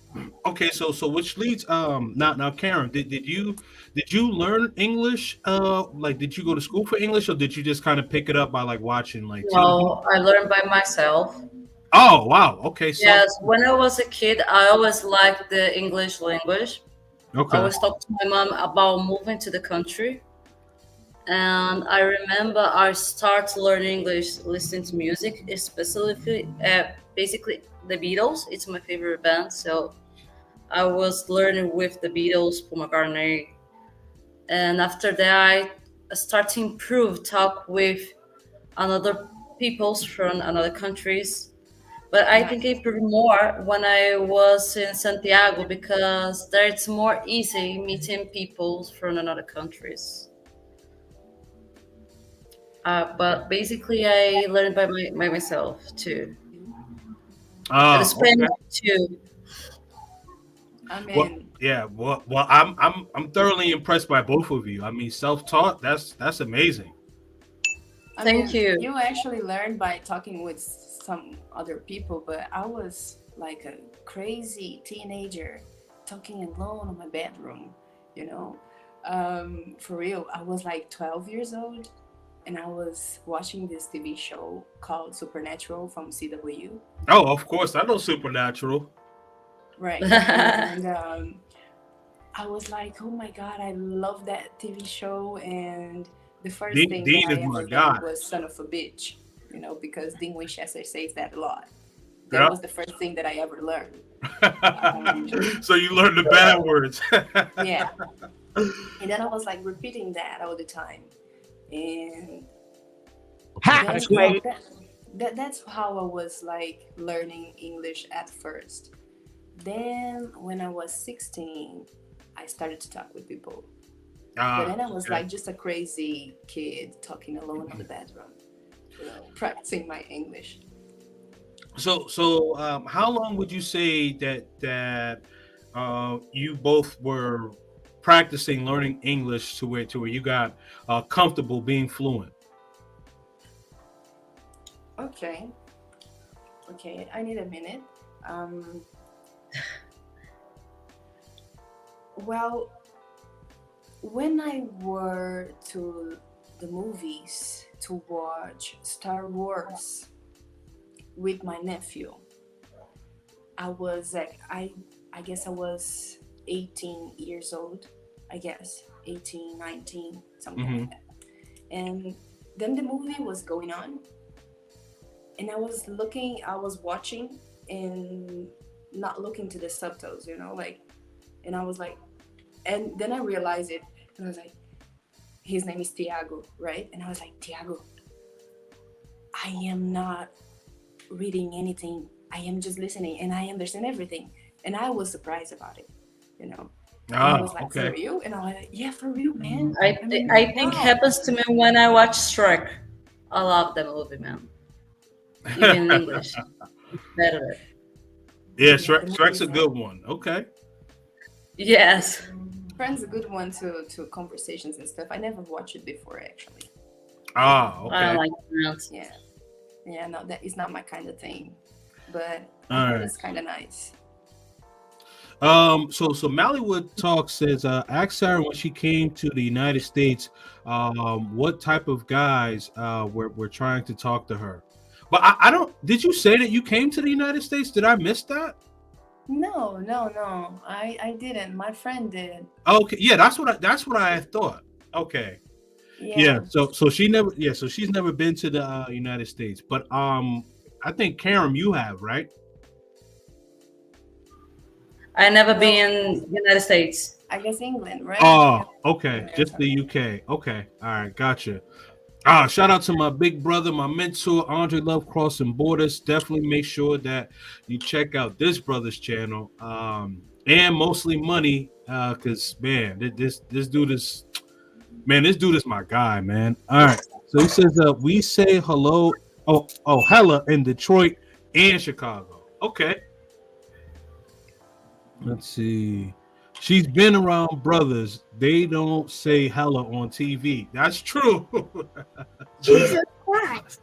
okay, so which leads now Karen, did you learn English? Like did you go to school for English, or did you just kind of pick it up by like watching like TV? No, I learned by myself. Oh wow, okay, so Yes, when I was a kid, I always liked the English language. I okay. always talked to my mom about moving to the country. And I remember I started learning English listening to music, especially basically the Beatles. It's my favorite band, so I was learning with the Beatles, Paul McCartney, and after that I start to improve talk with another peoples from another countries. But I think I improved more when I was in Santiago, because there it's more easy meeting people from another countries. But basically I learned by myself too. And Oh, Spanish okay. too. I Well, mean, yeah, well, I'm thoroughly impressed by both of you. I mean, self-taught, that's amazing. Thank you. You actually learn by talking with some other people, but I was like a crazy teenager talking alone in my bedroom, you know. For real, I was like 12 years old and I was watching this TV show called Supernatural from CW. Oh, of course, I know Supernatural. Right. And I was like, oh my God, I love that TV show. And the first thing Dean that is I my ever guy. learned was son of a bitch, you know, because Dean Winchester says that a lot. That Yeah. was the first thing that I ever learned. So you learned the bad words. Yeah. And then I was like repeating that all the time. And then, That's great. that's how I was like learning English at first. Then when I was 16, I started to talk with people. But then I was Okay. like just a crazy kid talking alone in the bedroom, you know, practicing my English. So how long would you say that you both were practicing learning English to where you got comfortable being fluent? Okay. Okay, I need a minute. Well, when I were to the movies to watch Star Wars with my nephew, I was like, I guess I was 18 years old, I guess 18, 19, something Mhm. like that. And then the movie was going on, and I was watching and not looking to the subtitles, you know, like, and I was like, and then I realized it, and I was like, his name is Tiago, right? And I was like, Tiago, I am not reading anything. I am just listening and I understand everything. And I was surprised about it, you know. And Ah, I was like, okay. for real? And I was like, yeah, for real, man. I mean, think wow. happens to me when I watch Shrek. I love the movie, man. Even in English, it's better. Yeah, the movie Shrek's is a like- good one. Okay. Yes. Friends a good one to conversations and stuff. I never watched it before, actually. Ah, I okay. like Friends. Yeah, no, that is not my kind of thing, but I All heard right. it's kind of nice. So Mallywood Talk says, ask Sarah when she came to the United States, what type of guys were trying to talk to her. But I don't. Did you say that you came to the United States? Did I miss that? No, I didn't. My friend did. Okay, yeah, that's what I thought. Okay, yeah. So she never. Yeah, so she's never been to the United States. But I think Karen, you have, right? I never been in United States. I guess England, right? Oh, okay. Yeah, Just the UK. Okay. All right. Gotcha. Shout out to my big brother, my mentor, Andre Love Crossing Borders. Definitely make sure that you check out this brother's channel. And Mostly Money. Cause man, this dude is my guy, man. All right. So he says we say hello. Oh, hella in Detroit and Chicago. Okay. Let's see. She's been around brothers. They don't say hella on TV. That's true. Jesus Christ.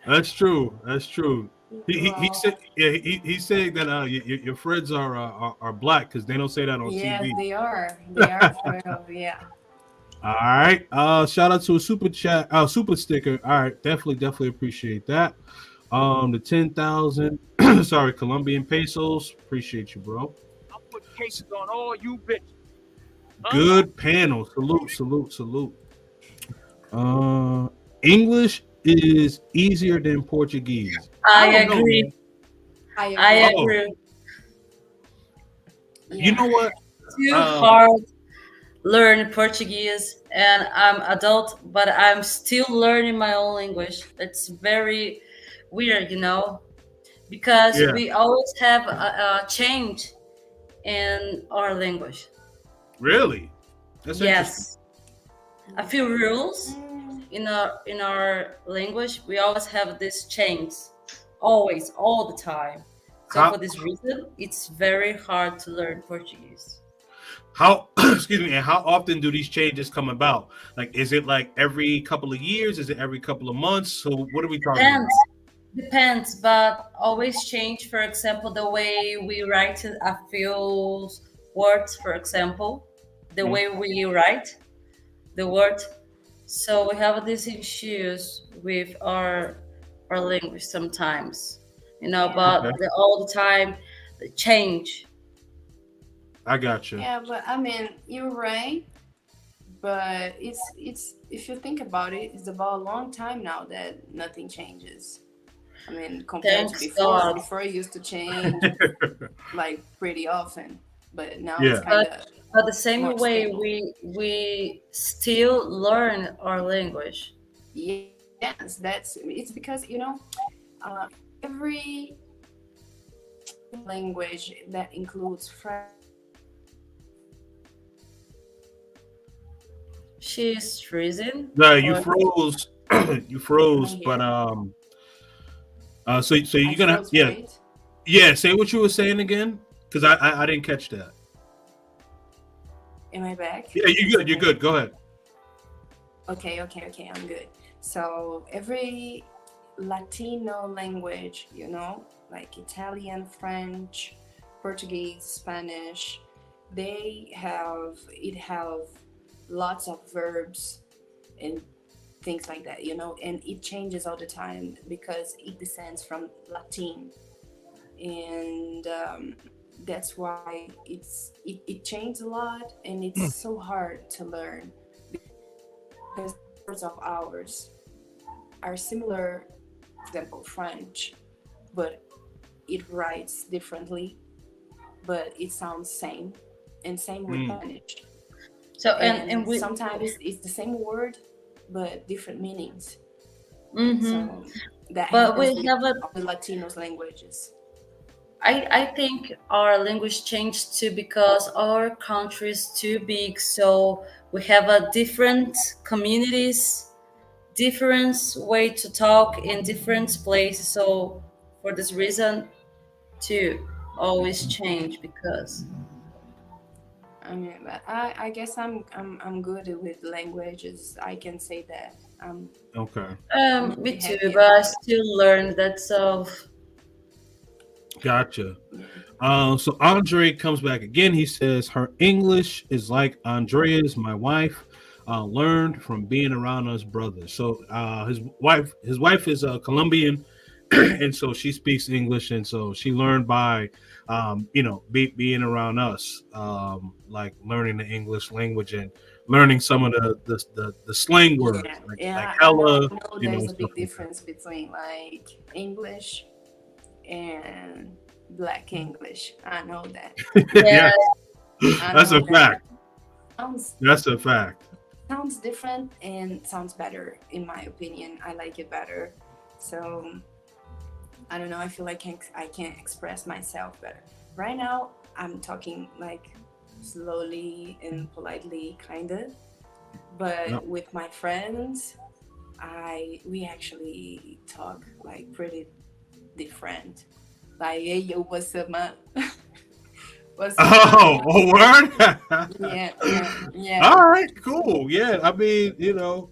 That's true. That's true. He said, yeah, he said that your friends are black because they don't say that on Yes, TV. they are. They are for real. Yeah. All right. Shout out to a super chat, super sticker. All right, definitely appreciate that. The 10,000, sorry, Colombian pesos. Appreciate you, bro. I'll put cases on all you bitches. Good panel. Salute. English is easier than Portuguese. I don't know, agree. man. I Oh. agree. You know what? Too hard learn Portuguese, and I'm adult, but I'm still learning my own language. It's very weird, because Yeah. we always have a change in our language. Really? That's interesting. Yes, a few rules in our language. We always have this change, always, all the time. So How- for this reason, it's very hard to learn Portuguese. How excuse me, and how often do these changes come about? Like, is it like every couple of years? Is it every couple of months? So what are we talking about? Depends, but always change. For example, the way we write a few words, for example, the way we write the word. So we have these issues with our language sometimes, but Okay. all the time the change. I got you. Yeah, but I mean, you're right. But it's if you think about it, it's about a long time now that nothing changes. I mean, compared to Thanks before, God. before it used to change like pretty often, but now Yeah. it's kind of But the same more way stable. we still learn our language. yes, it's because every language that includes French. She's freezing. No, you Or- froze. You froze, but so you're gonna say what you were saying again, because I didn't catch that. Am I back? Yeah, you're good. Go ahead. Okay, I'm good. So every Latino language, like Italian, French, Portuguese, Spanish, it have lots of verbs and things like that, and it changes all the time because it descends from Latin, and that's why it changed a lot, and it's so hard to learn because words of ours are similar. For example, French, but it writes differently, but it sounds same, and same with Spanish. So And we sometimes it's the same word, but different meanings. Mhm. So that But we happens with have all the Latinos languages. I think our language changed too because our country is too big, so we have a different communities, different way to talk in different places. So for this reason, to always change because I mean, but I guess I'm good with languages. I can say that. Okay, I'm me really too, happy but I about that. still learn that stuff. gotcha. So Andre comes back again. He says her English is like Andrea's, my wife. Learned from being around us brothers. So his wife is Colombian, and so she speaks English, and so she learned by, being around us, like learning the English language and learning some of the slang words, Yeah, like yeah, hella, I know there's a stuff big like that. difference between like English and Black English. I know that. Yeah, Yeah, I that's know a that. fact. Sounds That's a fact. sounds different and sounds better in my opinion. I like it better. So I don't know. I feel like I can express myself better. Right now, I'm talking like slowly and politely, kind of. Yep. But with my friends, we actually talk like pretty different. Like, hey, yo, what's up, man? What's up, Oh, man? oh, word. Yeah, yeah, yeah, All right, cool. Yeah, I mean, we all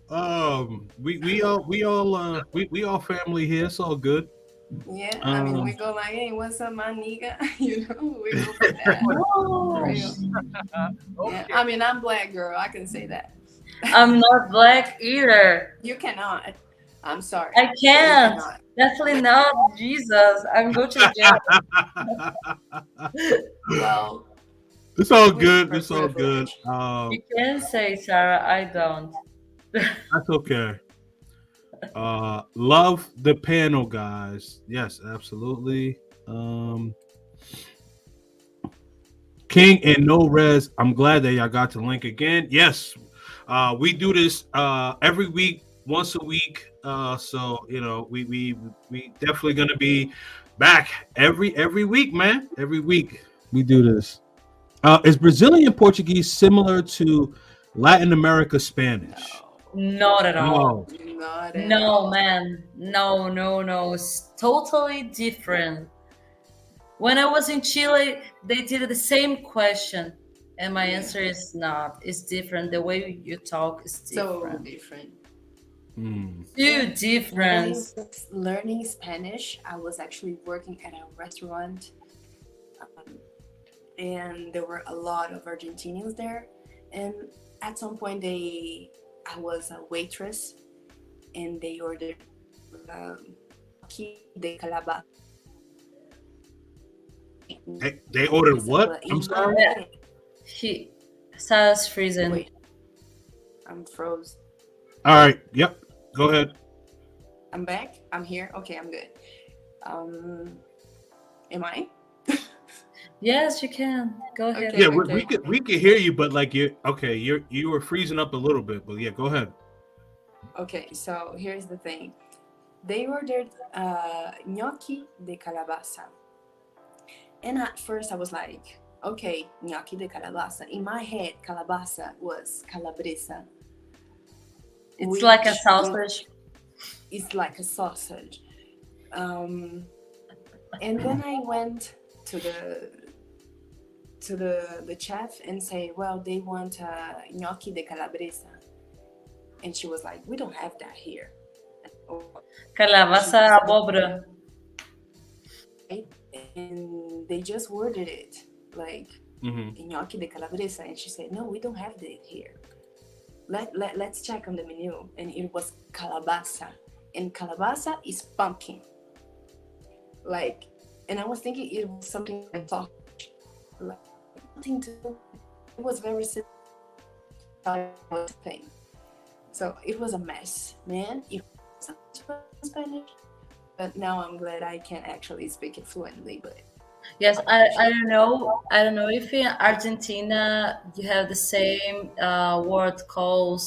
family here. It's all good. yeah. I mean, we Um, go like, hey, what's up, my nigga? You know, we go for that. For real. Yeah. Okay. I mean, I'm Black girl. I can say that. I'm not black either. You cannot. I'm sorry. I You can't. cannot. Definitely not. Jesus, I'm going to jail. Well, it's all we good. are It's all good. privileged. You can say, Sarah. I don't. That's okay. Love the panel, guys. Yes, absolutely. King and No Res. I'm glad that y'all got the link again. Yes, we do this every week, once a week. So we definitely gonna be back every week, man. Every week we do this. Is Brazilian Portuguese similar to Latin America Spanish? Not at all. No. Not at No, all. man. No, no, no. It's totally different. When I was in Chile, they did the same question, and my answer is not. It's different. The way you talk is So different. different. Hmm. Too different. Learning Spanish, I was actually working at a restaurant, and there were a lot of Argentinians there. And at some point, I was a waitress, and they ordered ají de calabaza. They ordered what? I'm sorry. He says freezing. Wait, I'm froze. All right. Yep. Go ahead. I'm back. I'm here. Okay, I'm good. Am I? Yes, you can. Go ahead. Okay. Yeah, we could hear you, but like you were freezing up a little bit. But yeah, go ahead. Okay, so here's the thing. They ordered gnocchi de calabaza. And at first I was like, okay, gnocchi de calabaza. In my head, calabaza was calabresa. It's like a sausage. It's like a sausage. And then I went to the chef and say, well, they want gnocchi de calabresa. And she was like, we don't have that here. Calabaza abóbora. And they just ordered it, like gnocchi de calabresa. And she said, no, we don't have that here. Let's check on the menu. And it was calabaza. And calabaza is pumpkin. Like, and I was thinking it was something I thought, like, nothing to do. It was very simple thing. So it was a mess, man. It was Spanish, but now I'm glad I can actually speak it fluently. But Yes, I don't know. I don't know if in Argentina you have the same word called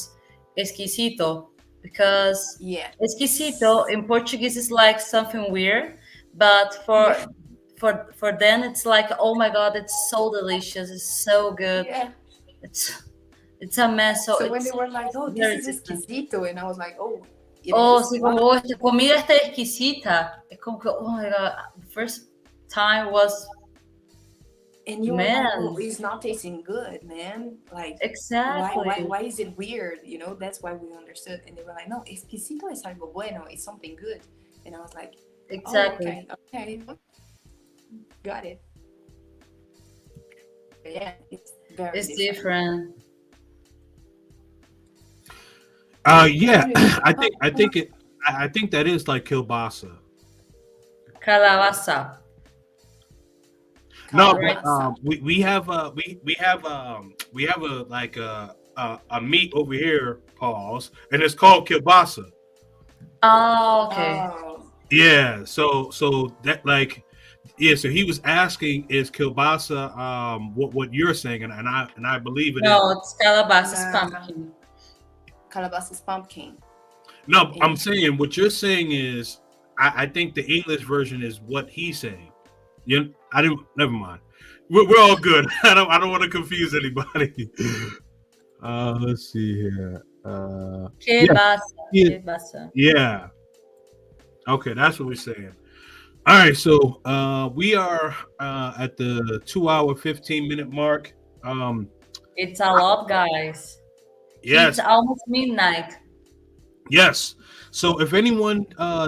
exquisito, because yeah, exquisito in Portuguese is like something weird, but for them it's like, oh my god, it's so delicious, it's so good. Yeah. It's a mess. So when they it's were like, oh, very this is different. exquisito, and I was like, oh, it Oh, is? sí, como "Oh, esta comida está exquisita." Es como que, oh my god, the first time was and you were like, man. oh, it's not tasting good, man. Like, Exactly. why is it weird? You know, that's why we understood. And they were like, no, exquisito es algo bueno, it's something good. And I was like, Exactly. oh, okay, got it. But yeah, it's very It's different. Yeah, I think that is like kielbasa. Calabaza. No, Right. but we have a like a meat over here, pause, and it's called kielbasa. Oh, okay. Yeah, so that like yeah, so he was asking, is kielbasa what you're saying, and I believe it is. No, it's calabaza, it's Nah. pumpkin. Calabaza's pumpkin. No, I'm saying what you're saying is I think the English version is what he's saying. Never mind. We're all good. I don't want to confuse anybody. Let's see here. Kielbasa. Yeah. Kielbasa. Yeah. Okay, that's what we're saying. All right, so we are at the 2-hour 15-minute mark. It's a lot, guys. Yes. It's almost midnight. Yes. So if anyone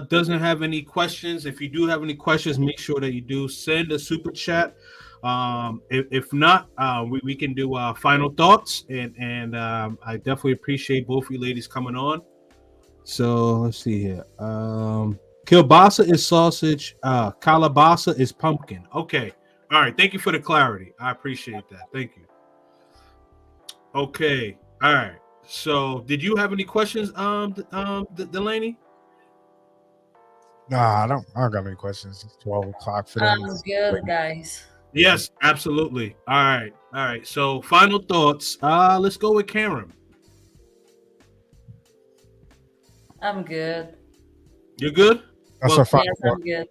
doesn't have any questions, if you do have any questions, make sure that you do send a super chat. If not, we can do final thoughts, and I definitely appreciate both of you ladies coming on. So let's see here. Kielbasa is sausage. Kalabasa is pumpkin. Okay. All right. Thank you for the clarity. I appreciate that. Thank you. Okay. All right. So, did you have any questions, Delaney? Nah, I don't got any questions. It's 12 o'clock for them. Good, guys. Yes, absolutely. All right. So, final thoughts. Let's go with Karen. I'm good. You're good? That's Well, a final Yes, thought. I'm good.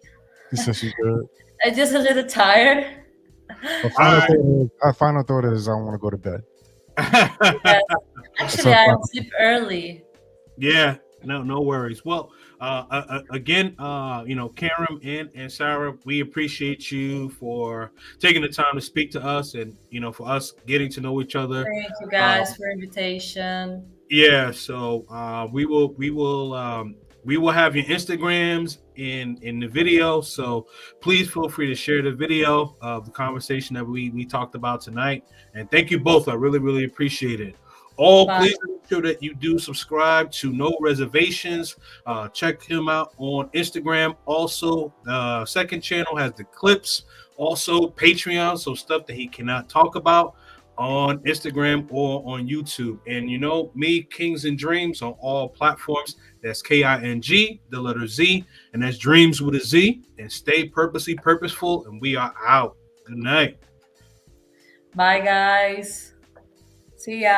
She said she's good. I'm just a little tired. Our final thought is I want to go to bed. Yes. Actually, I sleep early. Yeah, no worries. Well, again, Karen and Sarah, we appreciate you for taking the time to speak to us, and for us getting to know each other. Thank you guys for invitation. Yeah, so we will have your Instagrams in the video. So please feel free to share the video of the conversation that we talked about tonight. And thank you both. I really, really appreciate it. Please make sure that you do subscribe to No Reservations. Check him out on Instagram. Also, the second channel has the clips. Also, Patreon, so stuff that he cannot talk about on Instagram or on YouTube. And me, Kings and Dreams, on all platforms. That's KING, the letter Z, and that's Dreams with a Z. And stay purposely purposeful, and we are out. Good night. Bye, guys. See ya.